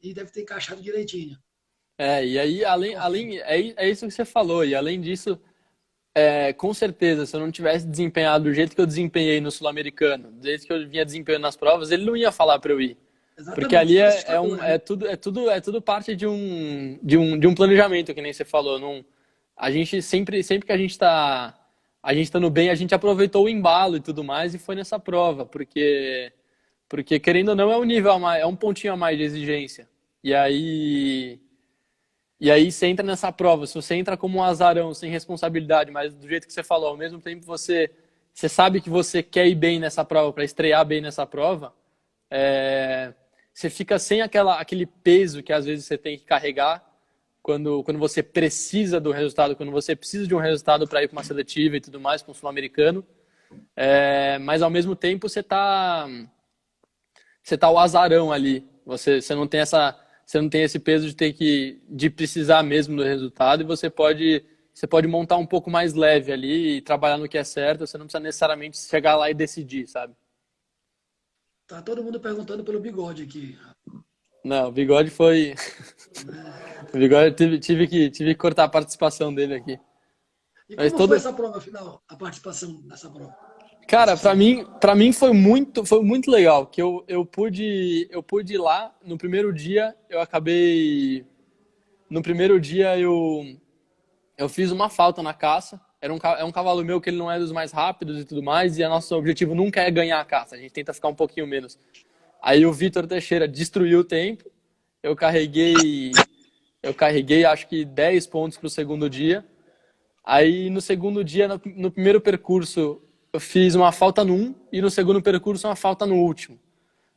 e deve ter encaixado direitinho. E aí, é isso que você falou, e além disso, com certeza, se eu não tivesse desempenhado do jeito que eu desempenhei no Sul-Americano, do jeito que eu vinha desempenhando nas provas, ele não ia falar para eu ir. Exatamente, porque ali é tudo parte de um planejamento, que nem você falou. A gente sempre que a gente tá no bem, a gente aproveitou o embalo e tudo mais e foi nessa prova, porque querendo ou não é um nível a mais, é um pontinho a mais de exigência. E aí você entra nessa prova, se você entra como um azarão, sem responsabilidade, mas do jeito que você falou, ao mesmo tempo você sabe que você quer ir bem nessa prova, para estrear bem nessa prova, você fica sem aquele peso que às vezes você tem que carregar quando você precisa do resultado, quando você precisa de um resultado para ir para uma seletiva e tudo mais, com o sul-americano. Mas ao mesmo tempo você tá o azarão ali. Você não tem esse peso de ter de precisar mesmo do resultado, e você pode montar um pouco mais leve ali e trabalhar no que é certo. Você não precisa necessariamente chegar lá e decidir, sabe? Tá todo mundo perguntando pelo Bigode aqui. Não, o Bigode foi. O Bigode tive que cortar a participação dele aqui. E Mas como foi essa prova, afinal, a participação nessa prova? Cara, pra mim foi muito legal, que eu pude ir lá. No primeiro dia eu fiz uma falta na caça. É um cavalo meu que ele não é dos mais rápidos e tudo mais, e nosso objetivo nunca é ganhar a caça, a gente tenta ficar um pouquinho menos. Aí o Vitor Teixeira destruiu o tempo, eu carreguei acho que 10 pontos pro segundo dia. Aí no segundo dia, no primeiro percurso, eu fiz uma falta no 1 e no segundo percurso uma falta no último.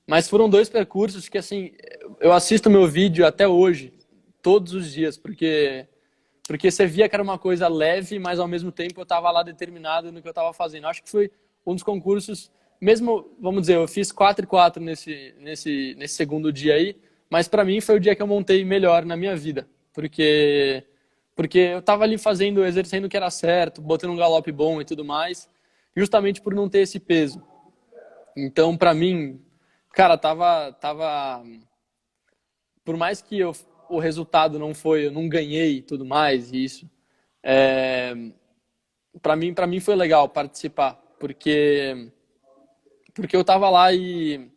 Mas foram 2 percursos que, assim, eu assisto meu vídeo até hoje, todos os dias, porque você via que era uma coisa leve, mas ao mesmo tempo eu estava lá determinado no que eu estava fazendo. Acho que foi um dos concursos, mesmo, vamos dizer, eu fiz 4-4 nesse segundo dia aí, mas para mim foi o dia que eu montei melhor na minha vida, porque eu estava ali exercendo o que era certo, botando um galope bom e tudo mais, justamente por não ter esse peso. Então, para mim, cara, por mais que o resultado não foi, eu não ganhei e tudo mais, isso, para mim foi legal participar, porque eu tava lá e,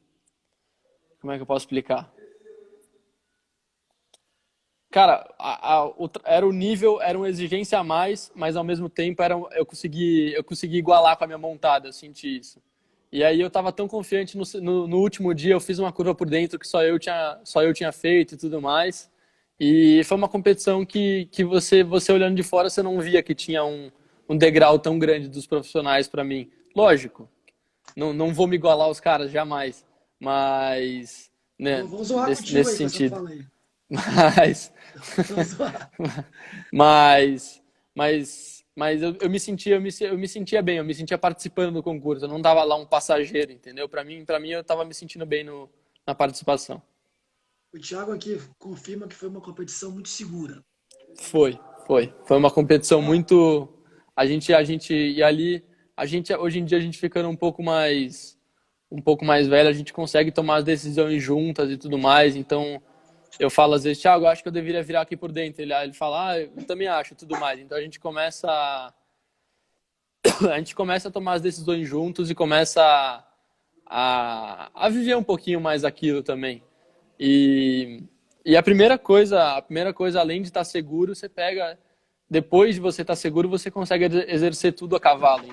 como é que eu posso explicar? Cara, era o nível, era uma exigência a mais, mas ao mesmo tempo eu consegui igualar com a minha montada, eu senti isso. E aí eu tava tão confiante no último dia, eu fiz uma curva por dentro que só eu tinha feito e tudo mais. E foi uma competição que você olhando de fora, você não via que tinha um degrau tão grande dos profissionais para mim. Lógico, não vou me igualar aos caras, jamais. Mas, né, Vou zoar nesse aí, sentido. fala aí. Mas eu me sentia bem, eu me sentia participando do concurso, eu não tava lá um passageiro, entendeu? Para mim eu tava me sentindo bem na participação. O Thiago aqui confirma que foi uma competição muito segura. Foi uma competição muito, e ali hoje em dia a gente ficando um pouco mais velho, a gente consegue tomar as decisões juntas e tudo mais. Então eu falo às vezes, Thiago, eu acho que eu deveria virar aqui por dentro. Ele fala, eu também acho, e tudo mais. Então a gente começa a tomar as decisões juntos e começa a viver um pouquinho mais aquilo também. E a primeira coisa, além de estar seguro, você pega, depois de você estar seguro, você consegue exercer tudo a cavalo.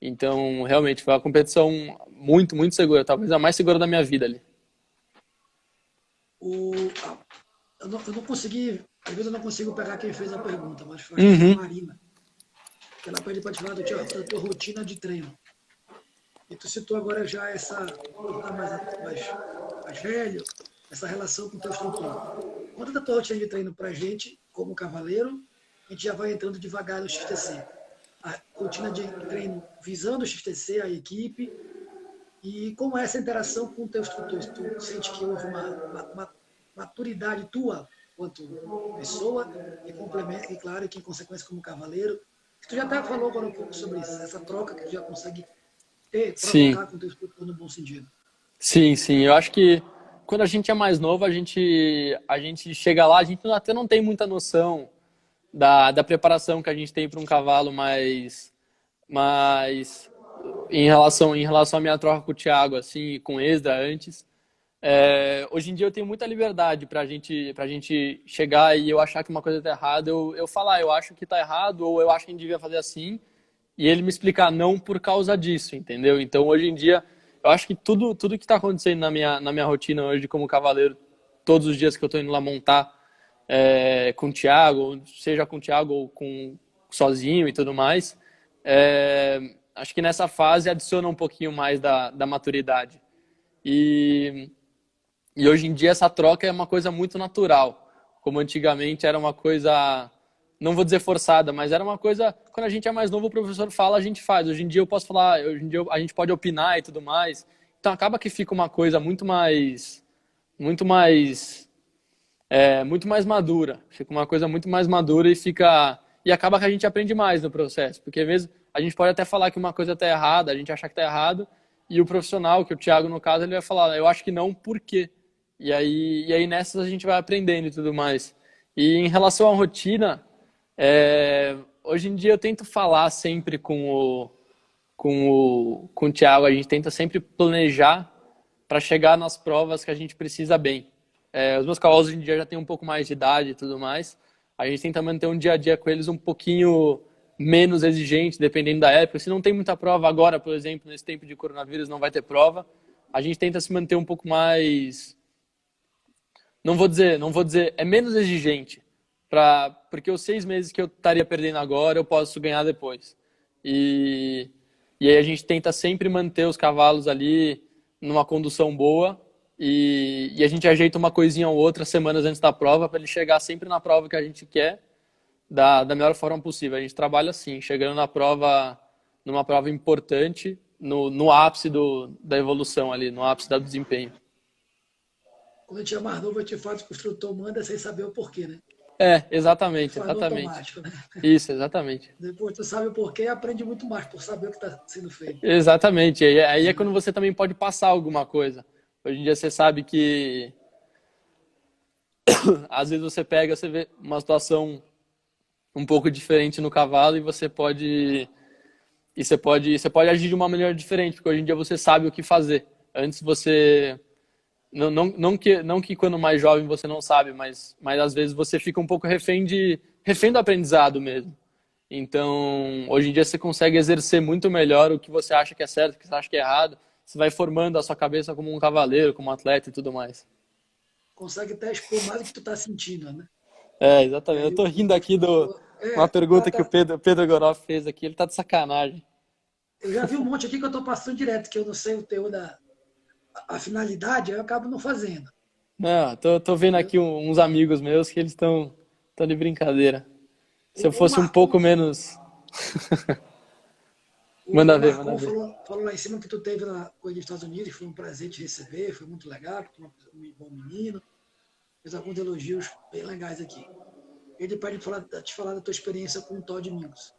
Então realmente foi uma competição muito, muito segura, talvez a mais segura da minha vida ali. Eu não consegui, às vezes eu não consigo pegar quem fez a pergunta, mas foi a Marina. Ela pede para te falar da tua rotina de treino. E tu citou agora já por estar mais velho, essa relação com o teu instrutor. Conta da tua rotina de treino pra gente, como cavaleiro, a gente já vai entrando devagar no XTC. A rotina de treino visando o XTC, a equipe, e como é essa interação com o teu instrutor? Tu sente que houve uma maturidade tua quanto pessoa e claro, que em consequência como cavaleiro. Tu já até falou agora um pouco sobre isso, essa troca que tu já consegue provocar com o teu instrutor no bom sentido. Sim. Eu acho que quando a gente é mais novo, a gente chega lá, a gente até não tem muita noção da preparação que a gente tem para um cavalo, mas em relação à minha troca com o Thiago, assim, com o Esdra antes, hoje em dia eu tenho muita liberdade pra gente chegar e eu achar que uma coisa tá errada, eu falar, eu acho que tá errado, ou eu acho que a gente devia fazer assim, e ele me explicar não por causa disso, entendeu? Então hoje em dia, eu acho que tudo que tá acontecendo na minha rotina hoje como cavaleiro, todos os dias que eu tô indo lá montar com o Thiago, seja com o Thiago ou sozinho e tudo mais, acho que nessa fase adiciona um pouquinho mais da maturidade. E hoje em dia essa troca é uma coisa muito natural. como antigamente era uma coisa, não vou dizer forçada, mas era uma coisa, quando a gente é mais novo, o professor fala, a gente faz. Hoje em dia eu posso falar, hoje em dia a gente pode opinar e tudo mais. Então acaba que fica uma coisa muito mais muito mais madura. Fica uma coisa muito mais madura e acaba que a gente aprende mais no processo, porque às vezes a gente pode até falar que uma coisa está errada, a gente achar que está errado, e o profissional, que é o Thiago no caso, ele vai falar, eu acho que não, por quê? E aí nessas a gente vai aprendendo e tudo mais. E em relação à rotina, hoje em dia eu tento falar sempre com o Thiago, a gente tenta sempre planejar para chegar nas provas que a gente precisa bem. Os meus cavalos hoje em dia já têm um pouco mais de idade e tudo mais. A gente tenta manter um dia a dia com eles um pouquinho menos exigente, dependendo da época. Se não tem muita prova agora, por exemplo, nesse tempo de coronavírus não vai ter prova, a gente tenta se manter um pouco mais... Não vou dizer, é menos exigente, porque os 6 meses que eu estaria perdendo agora, eu posso ganhar depois. E aí a gente tenta sempre manter os cavalos ali numa condução boa, e a gente ajeita uma coisinha ou outra semanas antes da prova para ele chegar sempre na prova que a gente quer da melhor forma possível. A gente trabalha assim, chegando numa prova importante, no ápice da evolução ali, no ápice do desempenho. Quando a gente é mais novo, a gente faz o que o instrutor manda sem saber o porquê, né? Exatamente, Faz no exatamente. automático, né? Isso, exatamente. Depois tu sabe o porquê e aprende muito mais por saber o que está sendo feito. Exatamente. Aí é quando você também pode passar alguma coisa. Hoje em dia você sabe que às vezes você vê uma situação um pouco diferente no cavalo e você pode agir de uma maneira diferente, porque hoje em dia você sabe o que fazer. Antes você não que quando mais jovem você não sabe, mas às vezes você fica um pouco refém do aprendizado mesmo. Então, hoje em dia você consegue exercer muito melhor o que você acha que é certo, o que você acha que é errado. Você vai formando a sua cabeça como um cavaleiro, como um atleta e tudo mais. Consegue até expor mais o que tu tá sentindo, né? Exatamente. Eu tô rindo aqui uma pergunta que o Pedro Goroff fez aqui. Ele tá de sacanagem. Eu já vi um monte aqui que eu tô passando direto, que eu não sei o teor a finalidade, eu acabo não fazendo. Não, tô vendo aqui uns amigos meus que eles estão de brincadeira. Se eu fosse um pouco menos... Manda ver. Falou lá em cima que tu teve na Corrida dos Estados Unidos, foi um prazer te receber, foi muito legal, tu é um bom menino. Fez alguns elogios bem legais aqui. Ele pode te falar da tua experiência com o Todd Mingus.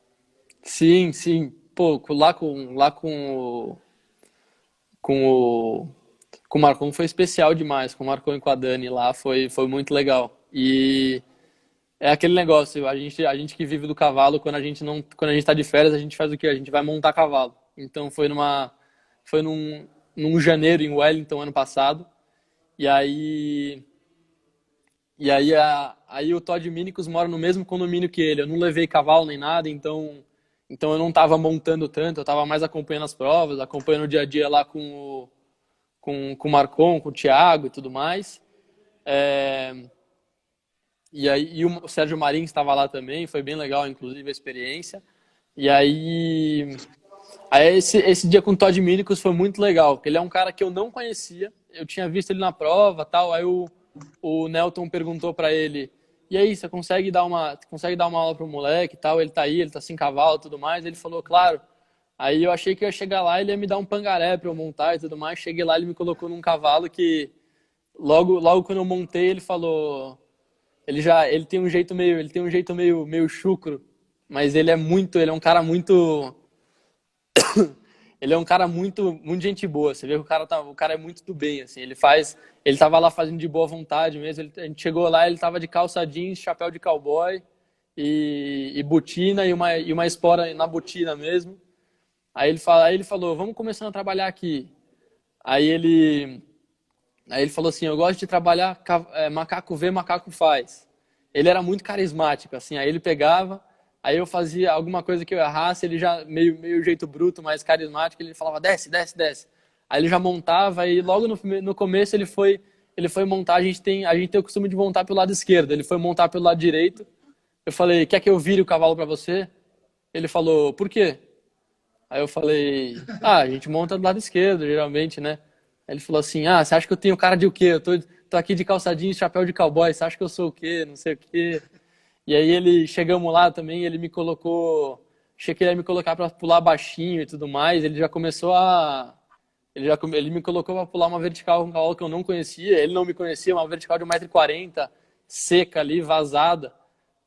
Sim, sim. Pô, com o Marcon foi especial demais. Com o Marcon e com a Dani lá foi muito legal. E é aquele negócio, a gente que vive do cavalo, quando a gente tá de férias, a gente faz o quê? A gente vai montar cavalo. Então foi num janeiro em Wellington ano passado. E aí o Todd Minicus mora no mesmo condomínio que ele. Eu não levei cavalo nem nada, então eu não tava montando tanto, eu tava mais acompanhando as provas, acompanhando o dia a dia lá com o Marcon, com o Thiago e tudo mais. E o Sérgio Marins estava lá também, foi bem legal, inclusive, a experiência. E aí esse dia com o Todd Minicus foi muito legal, porque ele é um cara que eu não conhecia, eu tinha visto ele na prova, tal, aí o Nelton perguntou para ele, e aí, você consegue dar uma aula pro moleque e tal? Ele tá aí, ele tá sem cavalo e tudo mais. Ele falou, claro. Aí eu achei que eu ia chegar lá, ele ia me dar um pangaré para eu montar e tudo mais. Cheguei lá, ele me colocou num cavalo que logo quando eu montei, ele falou, ele tem um jeito meio chucro, mas ele é um cara muito ele é um cara muito gente boa. Você vê que o cara é muito do bem, assim. Ele tava lá fazendo de boa vontade mesmo. A gente chegou lá, ele tava de calça jeans, chapéu de cowboy e botina e uma espora na botina mesmo. Aí ele falou, vamos começando a trabalhar aqui. Aí ele falou assim, eu gosto de trabalhar macaco vê, macaco faz. Ele era muito carismático, assim. Aí ele pegava, aí eu fazia alguma coisa que eu errasse, ele já meio jeito bruto, mais carismático, ele falava, desce, desce, desce. Aí ele já montava e logo no começo ele foi montar, a gente tem o costume de montar pelo lado esquerdo, ele foi montar pelo lado direito. Eu falei, quer que eu vire o cavalo para você? Ele falou, por quê? Aí eu falei, a gente monta do lado esquerdo, geralmente, né? Aí ele falou assim, você acha que eu tenho cara de o quê? tô aqui de calça jeans, chapéu de cowboy, você acha que eu sou o quê? Não sei o quê. E aí chegamos lá também, ele me colocou, achei que ele ia me colocar para pular baixinho e tudo mais, ele já começou a, ele me colocou para pular uma vertical com um cavalo que eu não conhecia, ele não me conhecia, uma vertical de 1,40 m, seca ali, vazada.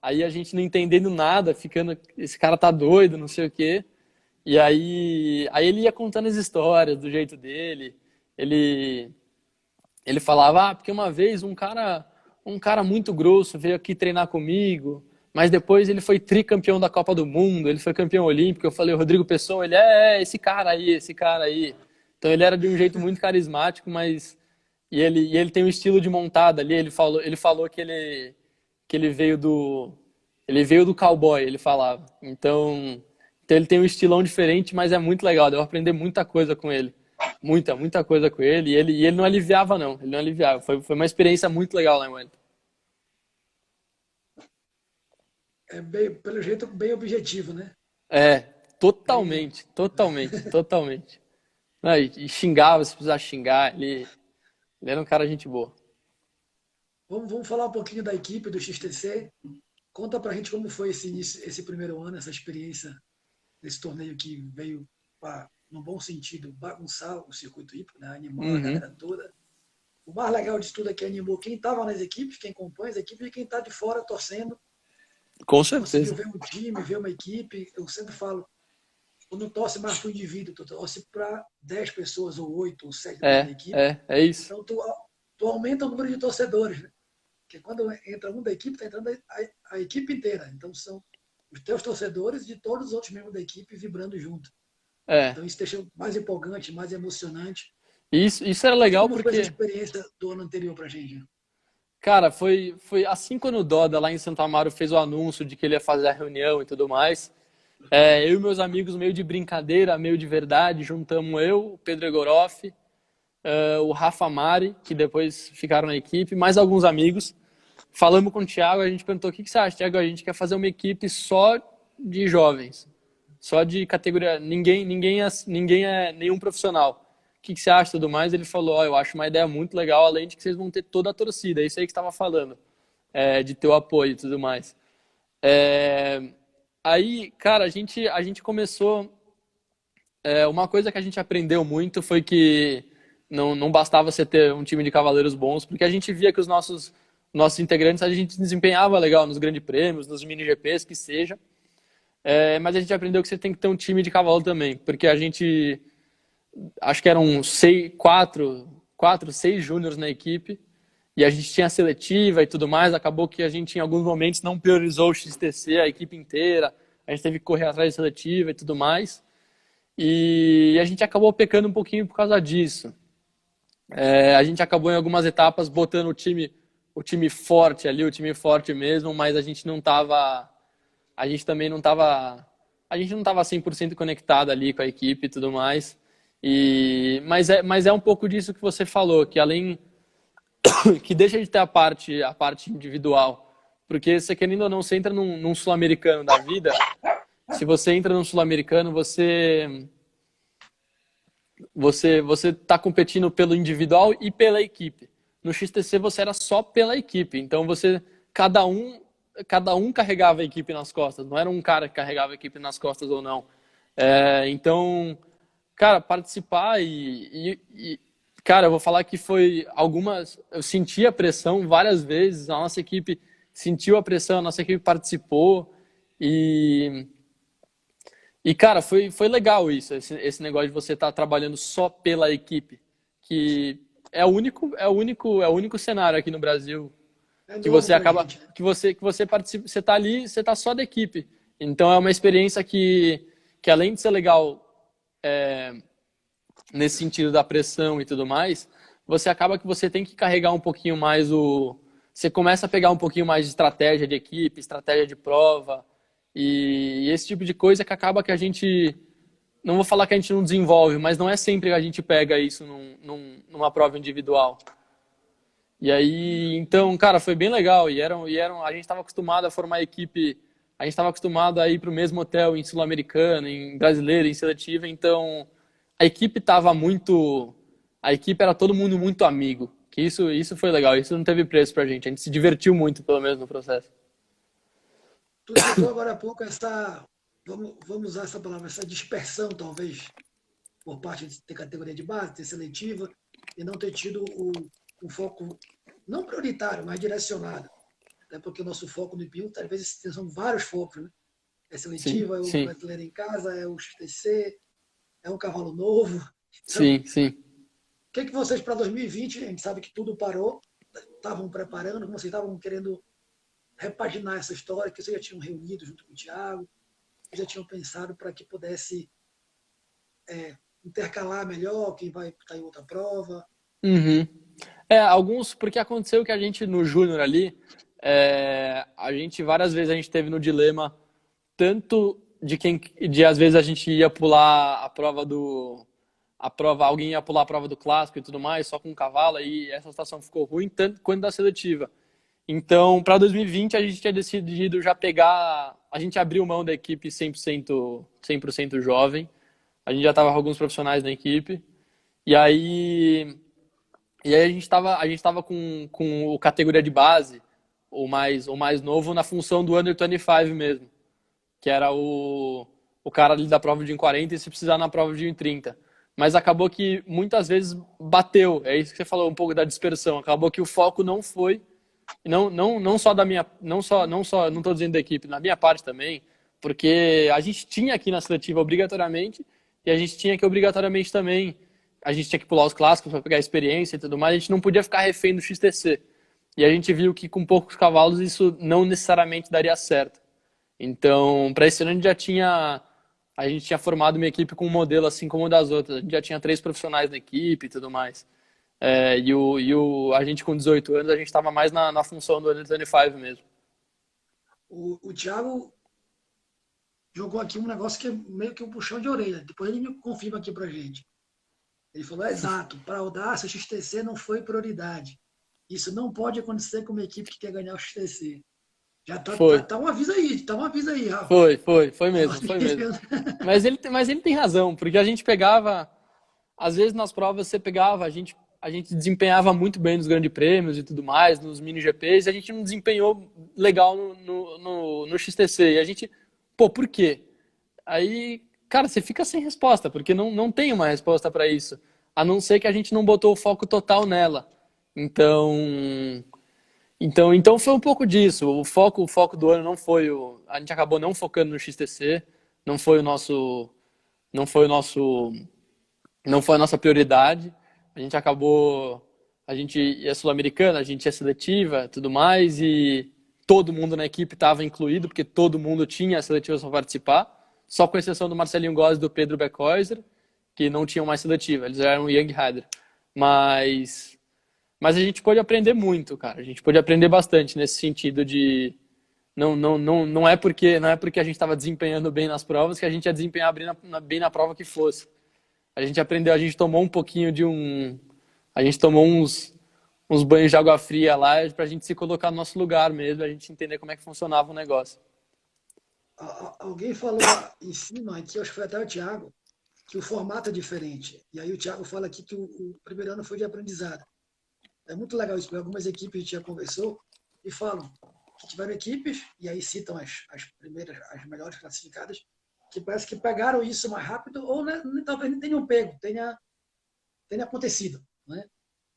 Aí a gente não entendendo nada, ficando, esse cara tá doido, não sei o quê. E aí ele ia contando as histórias do jeito dele, ele falava, porque uma vez um cara muito grosso veio aqui treinar comigo, mas depois ele foi tricampeão da Copa do Mundo, ele foi campeão olímpico. Eu falei, Rodrigo Pessoa, ele esse cara aí. Então ele era de um jeito muito carismático, mas e ele tem um estilo de montada ali. Ele falou que ele veio do cowboy, ele falava. Então ele tem um estilão diferente, mas é muito legal. Deu pra aprender muita coisa com ele. Muita coisa com ele. E ele não aliviava, não. Ele não aliviava. Foi uma experiência muito legal lá em Wellington. É bem, pelo jeito, bem objetivo, né? É, totalmente. Não, e xingava, se precisar xingar. Ele era um cara gente boa. Vamos falar um pouquinho da equipe do XTC. Conta pra gente como foi esse primeiro ano, essa experiência desse torneio que veio, no bom sentido, bagunçar o circuito hípico, né? Animar a galera toda. O mais legal disso tudo é que animou quem estava nas equipes, quem compõe as equipes e quem está de fora torcendo. Com Conseguiu certeza. ver um time, ver uma equipe. Eu sempre falo, tu não torce mais para o indivíduo, tu torce para 10 pessoas, ou 8, ou 7 da equipe. É isso. Então tu aumenta o número de torcedores, né? Porque quando entra um da equipe, está entrando a equipe inteira. Então são os teus torcedores e de todos os outros membros da equipe vibrando junto. É. Então isso deixa mais empolgante, mais emocionante. Isso era legal Como foi essa porque, experiência do ano anterior pra gente? cara, foi assim quando o Doda lá em Santo Amaro fez o anúncio de que ele ia fazer a reunião e tudo mais. Eu e meus amigos, meio de brincadeira, meio de verdade, juntamos eu, o Pedro Egoroff, o Rafa Mari, que depois ficaram na equipe, mais alguns amigos. Falamos com o Thiago, a gente perguntou, o que você acha, Thiago? A gente quer fazer uma equipe só de jovens, só de categoria, ninguém é nenhum profissional. O que você acha e tudo mais? Ele falou, eu acho uma ideia muito legal, além de que vocês vão ter toda a torcida, é isso aí que você estava falando, de ter o apoio e tudo mais. Aí, cara, a gente começou, uma coisa que a gente aprendeu muito foi que não bastava você ter um time de cavaleiros bons, porque a gente via que os nossos integrantes, a gente desempenhava legal nos grandes prêmios, nos mini GPs, que seja, mas a gente aprendeu que você tem que ter um time de cavalo também, porque a gente, acho que eram 6 júniores na equipe, e a gente tinha seletiva e tudo mais, acabou que a gente em alguns momentos não priorizou o XTC, a equipe inteira, a gente teve que correr atrás de seletiva e tudo mais, e a gente acabou pecando um pouquinho por causa disso. A gente acabou em algumas etapas botando o time forte ali, o time forte mesmo, mas a gente também não estava 100% conectado ali com a equipe e tudo mais. Mas é um pouco disso que você falou, que além que deixa de ter a parte individual, porque você querendo ou não, você entra num sul-americano da vida, se você entra num sul-americano, você está competindo pelo individual e pela equipe. No XTC você era só pela equipe, então cada um carregava a equipe nas costas, não era um cara que carregava a equipe nas costas ou não. Então, cara, participar cara, eu vou falar que eu senti a pressão várias vezes, a nossa equipe sentiu a pressão, a nossa equipe participou e cara, foi legal isso, esse negócio de você estar trabalhando só pela equipe, que é o único cenário aqui no Brasil que você acaba, que você participa, você tá ali, você tá só da equipe. Então é uma experiência que além de ser legal nesse sentido da pressão e tudo mais, você acaba que você tem que carregar um pouquinho mais você começa a pegar um pouquinho mais de estratégia de equipe, estratégia de prova e esse tipo de coisa que acaba que a gente, não vou falar que a gente não desenvolve, mas não é sempre que a gente pega isso numa prova individual. E aí, então, cara, foi bem legal. A gente estava acostumado a formar equipe, a gente estava acostumado a ir para o mesmo hotel em Sul-Americana, em Brasileira, em Seletiva. Então, a equipe era todo mundo muito amigo. Que isso foi legal, isso não teve preço pra gente. A gente se divertiu muito, pelo menos, no processo. Tu citou agora há pouco vamos usar essa palavra, essa dispersão, talvez, por parte de ter categoria de base, ter seletiva, e não ter tido o foco, não prioritário, mas direcionado. Até porque o nosso foco no IPU, às vezes, são vários focos, né? É Sim, seletiva, é o sim, brasileiro em casa, é o XTC, é um cavalo novo. Então, sim, sim. o que vocês para 2020, a gente sabe que tudo parou, estavam preparando, como vocês estavam querendo repaginar essa história, que vocês já tinham reunido junto com o Thiago, já tinham pensado para que pudesse intercalar melhor quem vai estar em outra prova. Uhum. Porque aconteceu que a gente no Júnior ali, a gente várias vezes a gente teve no dilema tanto de às vezes a gente ia pular alguém ia pular a prova do clássico e tudo mais, só com um cavalo, e essa situação ficou ruim, tanto quanto da seletiva. Então, para 2020 a gente tinha decidido já pegar, a gente abriu mão da equipe 100% jovem. A gente já estava com alguns profissionais na equipe. E aí a gente tava com o categoria de base, o mais novo, na função do Under 25 mesmo, que era o cara ali da prova de 1,40 e se precisar na prova de 1,30. Mas acabou que muitas vezes bateu, é isso que você falou, um pouco da dispersão. Acabou que o foco não foi, não só da minha, não estou dizendo da equipe, na minha parte também, porque a gente tinha aqui na seletiva obrigatoriamente, e a gente tinha que obrigatoriamente também, a gente tinha que pular os clássicos para pegar experiência e tudo mais, a gente não podia ficar refém do XTC. E a gente viu que com poucos cavalos isso não necessariamente daria certo. Então, para esse ano a gente tinha formado uma equipe com um modelo assim como o das outras. A gente já tinha 3 profissionais na equipe e tudo mais. A gente com 18 anos, a gente estava mais na função do Under 25 mesmo. O Thiago jogou aqui um negócio que é meio que um puxão de orelha. Depois ele me confirma aqui pra gente. Ele falou, exato, para a Audácia, o XTC não foi prioridade. Isso não pode acontecer com uma equipe que quer ganhar o XTC. Já Foi, tá um aviso aí, Rafa. foi Tá um mesmo, foi mesmo. aviso. Mas ele tem razão, porque a gente pegava, às vezes nas provas você pegava, a gente desempenhava muito bem nos grandes prêmios e tudo mais, nos mini GPs, e a gente não desempenhou legal no XTC. E a gente, pô, por quê? Aí, cara, você fica sem resposta, porque não tem uma resposta para isso, a não ser que a gente não botou o foco total nela. Então, então foi um pouco disso. O foco do ano não foi a gente acabou não focando no XTC, não foi o nosso, não foi o nosso, não foi a nossa prioridade. A gente é sul-americana, a gente é seletiva, tudo mais, e todo mundo na equipe estava incluído, porque todo mundo tinha a seletiva para participar, só com exceção do Marcelinho Góes e do Pedro Beckhäuser, que não tinham mais seletiva, eles eram Young Rider. Mas a gente pôde aprender muito, cara. A gente pôde aprender bastante nesse sentido de não é porque a gente estava desempenhando bem nas provas que a gente ia desempenhar bem na prova que fosse. A gente aprendeu, a gente tomou um pouquinho a gente tomou uns banhos de água fria lá pra gente se colocar no nosso lugar mesmo, a gente entender como é que funcionava o negócio. Alguém falou em cima, aqui acho que foi até o Thiago, que o formato é diferente. E aí o Thiago fala aqui que o primeiro ano foi de aprendizado. É muito legal isso, porque algumas equipes a gente já conversou e falam que tiveram equipes, e aí citam as primeiras, as melhores classificadas, que parece que pegaram isso mais rápido, ou né, talvez nem tenham pego, tenha acontecido. Né?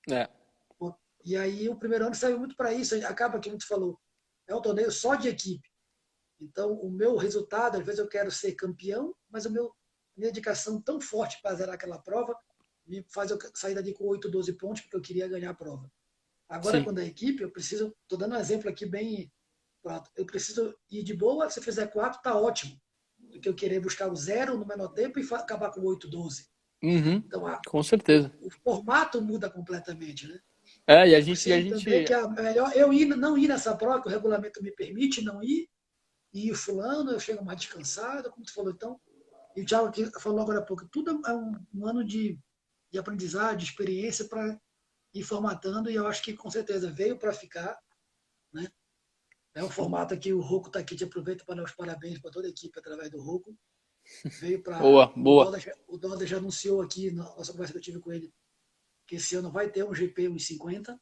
É, E aí o primeiro ano serve muito para isso, acaba que a gente falou, é um torneio só de equipe. Então o meu resultado, às vezes eu quero ser campeão, mas minha dedicação tão forte para zerar aquela prova me faz eu sair dali com 8, 12 pontos, porque eu queria ganhar a prova. Agora, sim. quando é equipe, eu preciso, estou dando um exemplo aqui bem pronto, eu preciso ir de boa, se eu fizer 4, está ótimo, do que eu querer buscar o 0 no menor tempo e acabar com 8, 12. Uhum, Então, com certeza. o formato muda completamente, né? E a Eu gente, e a preciso entender gente, que é melhor não ir nessa prova, que o regulamento me permite não ir, e o fulano, eu chego mais descansado, como tu falou, então. E o Thiago aqui falou agora há pouco, tudo é um ano de aprendizagem, de experiência para ir formatando, e eu acho que com certeza veio para ficar, né? É um formato aqui, o Rocco está aqui, te aproveito para dar os parabéns para toda a equipe através do Rocco. Veio para. boa, boa. O Doda já anunciou aqui, na nossa conversa que eu tive com ele, que esse ano vai ter um GP 1,50.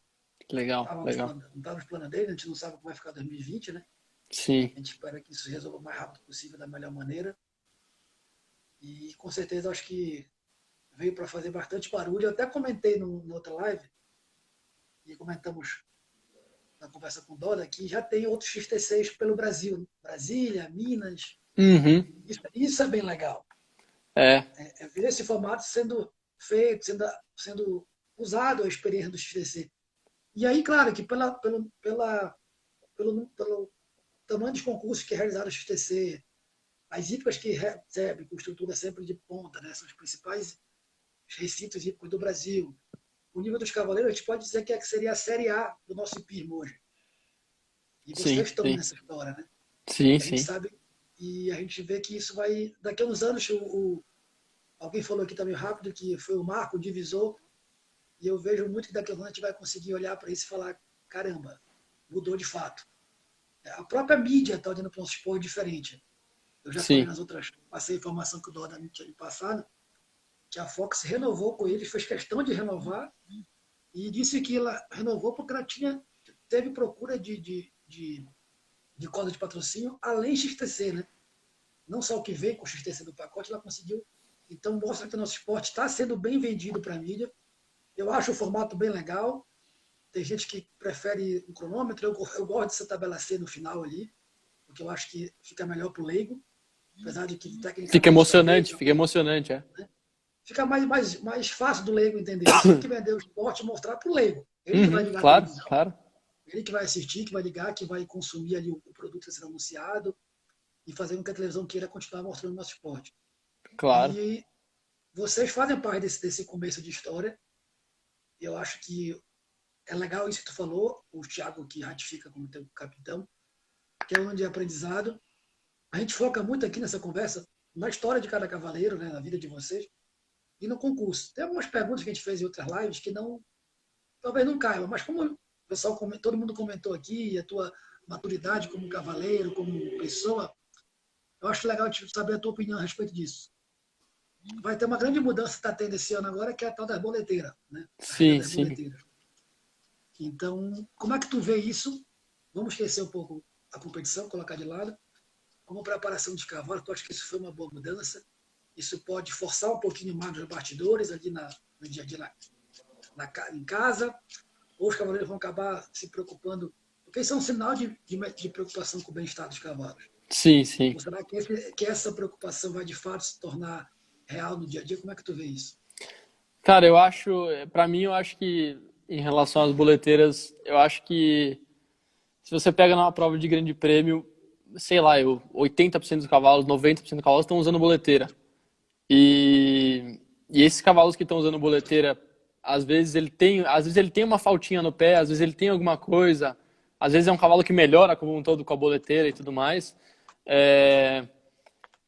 Legal, legal. Não está nos planos dele, a gente não sabe como vai ficar 2020, né? Sim, A gente espera que isso se resolva o mais rápido possível, da melhor maneira. E com certeza acho que veio para fazer bastante barulho. Eu até comentei na outra live, e comentamos na conversa com o Doda, que já tem outros XT6 pelo Brasil. Brasília, Minas. uhum, Isso é bem legal. é, É ver esse formato sendo feito, sendo usado a experiência do XTC. E aí, claro, que pelo tamanho dos concursos que é realizado no XTC, as hípicas que recebe, com estrutura sempre de ponta, né? São os principais recintos hípicos do Brasil. O nível dos cavaleiros, a gente pode dizer que seria a Série A do nosso hipismo hoje. E sim, vocês estão sim, nessa história, né? sim, A gente sim. sabe, e a gente vê que isso vai... Daqui a uns anos, alguém falou aqui também rápido que foi o marco, o divisor, e eu vejo muito que daqui a uns anos a gente vai conseguir olhar para isso e falar, caramba, mudou de fato. A própria mídia está olhando para um esporte diferente. Eu já falei Sim, nas outras, passei a informação que o Dorda me tinha me passado, que a Fox renovou com eles, fez questão de renovar, e disse que ela renovou porque ela teve procura de cola de patrocínio, além de XTC, né? Não só o que veio com o XTC do pacote, ela conseguiu. Então mostra que o nosso esporte está sendo bem vendido para a mídia. Eu acho o formato bem legal. Tem gente que prefere um cronômetro. Eu gosto dessa tabela C no final ali, porque eu acho que fica melhor para o leigo. Apesar de que tecnicamente talvez, fica emocionante, é. né? Fica mais fácil do leigo entender. Você tem que vender o esporte e mostrar para o leigo. Ele que vai ligar a Claro, televisão. claro, Ele que vai assistir, que vai ligar, que vai consumir ali o produto que está sendo anunciado e fazer com que a televisão queira continuar mostrando o nosso esporte. claro. E vocês fazem parte desse começo de história. Eu acho que é legal isso que tu falou, o Thiago que ratifica como teu capitão, que é um ano de aprendizado. A gente foca muito aqui nessa conversa na história de cada cavaleiro, né, na vida de vocês, e no concurso. Tem algumas perguntas que a gente fez em outras lives que talvez não caibam, mas como o pessoal, todo mundo comentou aqui, a tua maturidade como cavaleiro, como pessoa, eu acho legal saber a tua opinião a respeito disso. Vai ter uma grande mudança que está tendo esse ano agora, que é a tal das boleteiras, né? A regra Sim, das sim. boleteiras. Então, como é que tu vê isso? Vamos esquecer um pouco a competição, colocar de lado. Como preparação de cavalo, tu acha que isso foi uma boa mudança? Isso pode forçar um pouquinho mais os bastidores ali no dia a dia em casa? Ou os cavaleiros vão acabar se preocupando? Porque isso é um sinal de preocupação com o bem-estar dos cavalos. Sim, sim. Ou será que essa preocupação vai de fato se tornar real no dia a dia? Como é que tu vê isso? Cara, pra mim, eu acho que em relação às boleteiras, eu acho que se você pega numa prova de grande prêmio, sei lá, 80% dos cavalos, 90% dos cavalos estão usando boleteira. E esses cavalos que estão usando boleteira, às vezes ele tem uma faltinha no pé, às vezes ele tem alguma coisa, às vezes é um cavalo que melhora como um todo com a boleteira e tudo mais.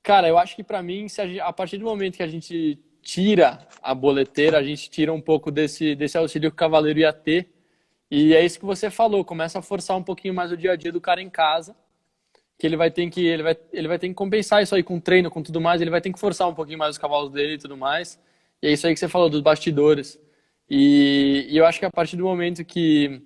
Cara, eu acho que pra mim, a partir do momento que a gente tira a boleteira, a gente tira um pouco desse auxílio que o cavaleiro ia ter. E é isso que você falou, começa a forçar um pouquinho mais o dia a dia do cara em casa, que ele vai ter que compensar isso aí com treino, com tudo mais, ele vai ter que forçar um pouquinho mais os cavalos dele e tudo mais. E é isso aí que você falou dos bastidores. E eu acho que a partir do momento que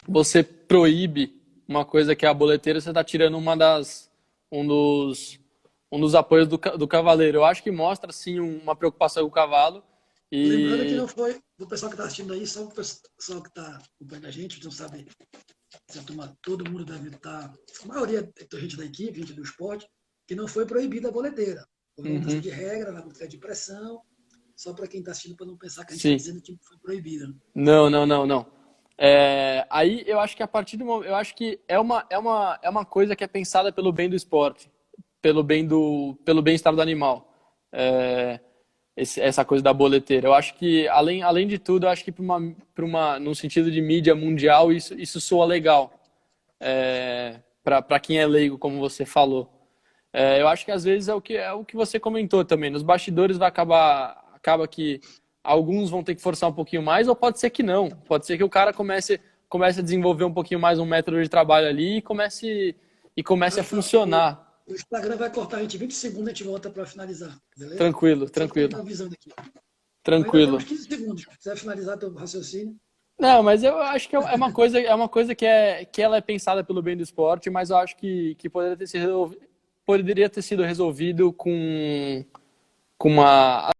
você proíbe uma coisa que é a boleteira, você está tirando um dos apoios do cavaleiro. Eu acho que mostra, sim, uma preocupação com o cavalo. Lembrando que E não foi o pessoal que está assistindo aí, só o pessoal que está acompanhando a gente não sabe se a turma, todo mundo deve estar, a maioria da gente da equipe, gente do esporte, que não foi proibida a boleteira. Foi uma mudança de regra, na mudança de pressão, só para quem está assistindo, para não pensar que a gente está sim. dizendo que foi proibida. Não. Aí eu acho que a partir do momento, eu acho que é uma coisa que é pensada pelo bem do esporte, pelo bem-estar do animal. Essa coisa da boleteira. Eu acho que, além de tudo, eu acho que no sentido de mídia mundial, isso soa legal. Para quem é leigo, como você falou. Eu acho que às vezes é o que você comentou também. Nos bastidores acaba que alguns vão ter que forçar um pouquinho mais, ou pode ser que não. Pode ser que o cara comece a desenvolver um pouquinho mais um método de trabalho ali e comece a funcionar. O Instagram vai cortar a gente 20 segundos e a gente volta para finalizar, beleza? Tranquilo. Só pra dar uma visão daqui. Tranquilo. Ainda temos 15 segundos. Se quiser finalizar teu raciocínio. Não, mas eu acho que é uma coisa que ela é pensada pelo bem do esporte, mas eu acho que poderia ter sido resolvido com uma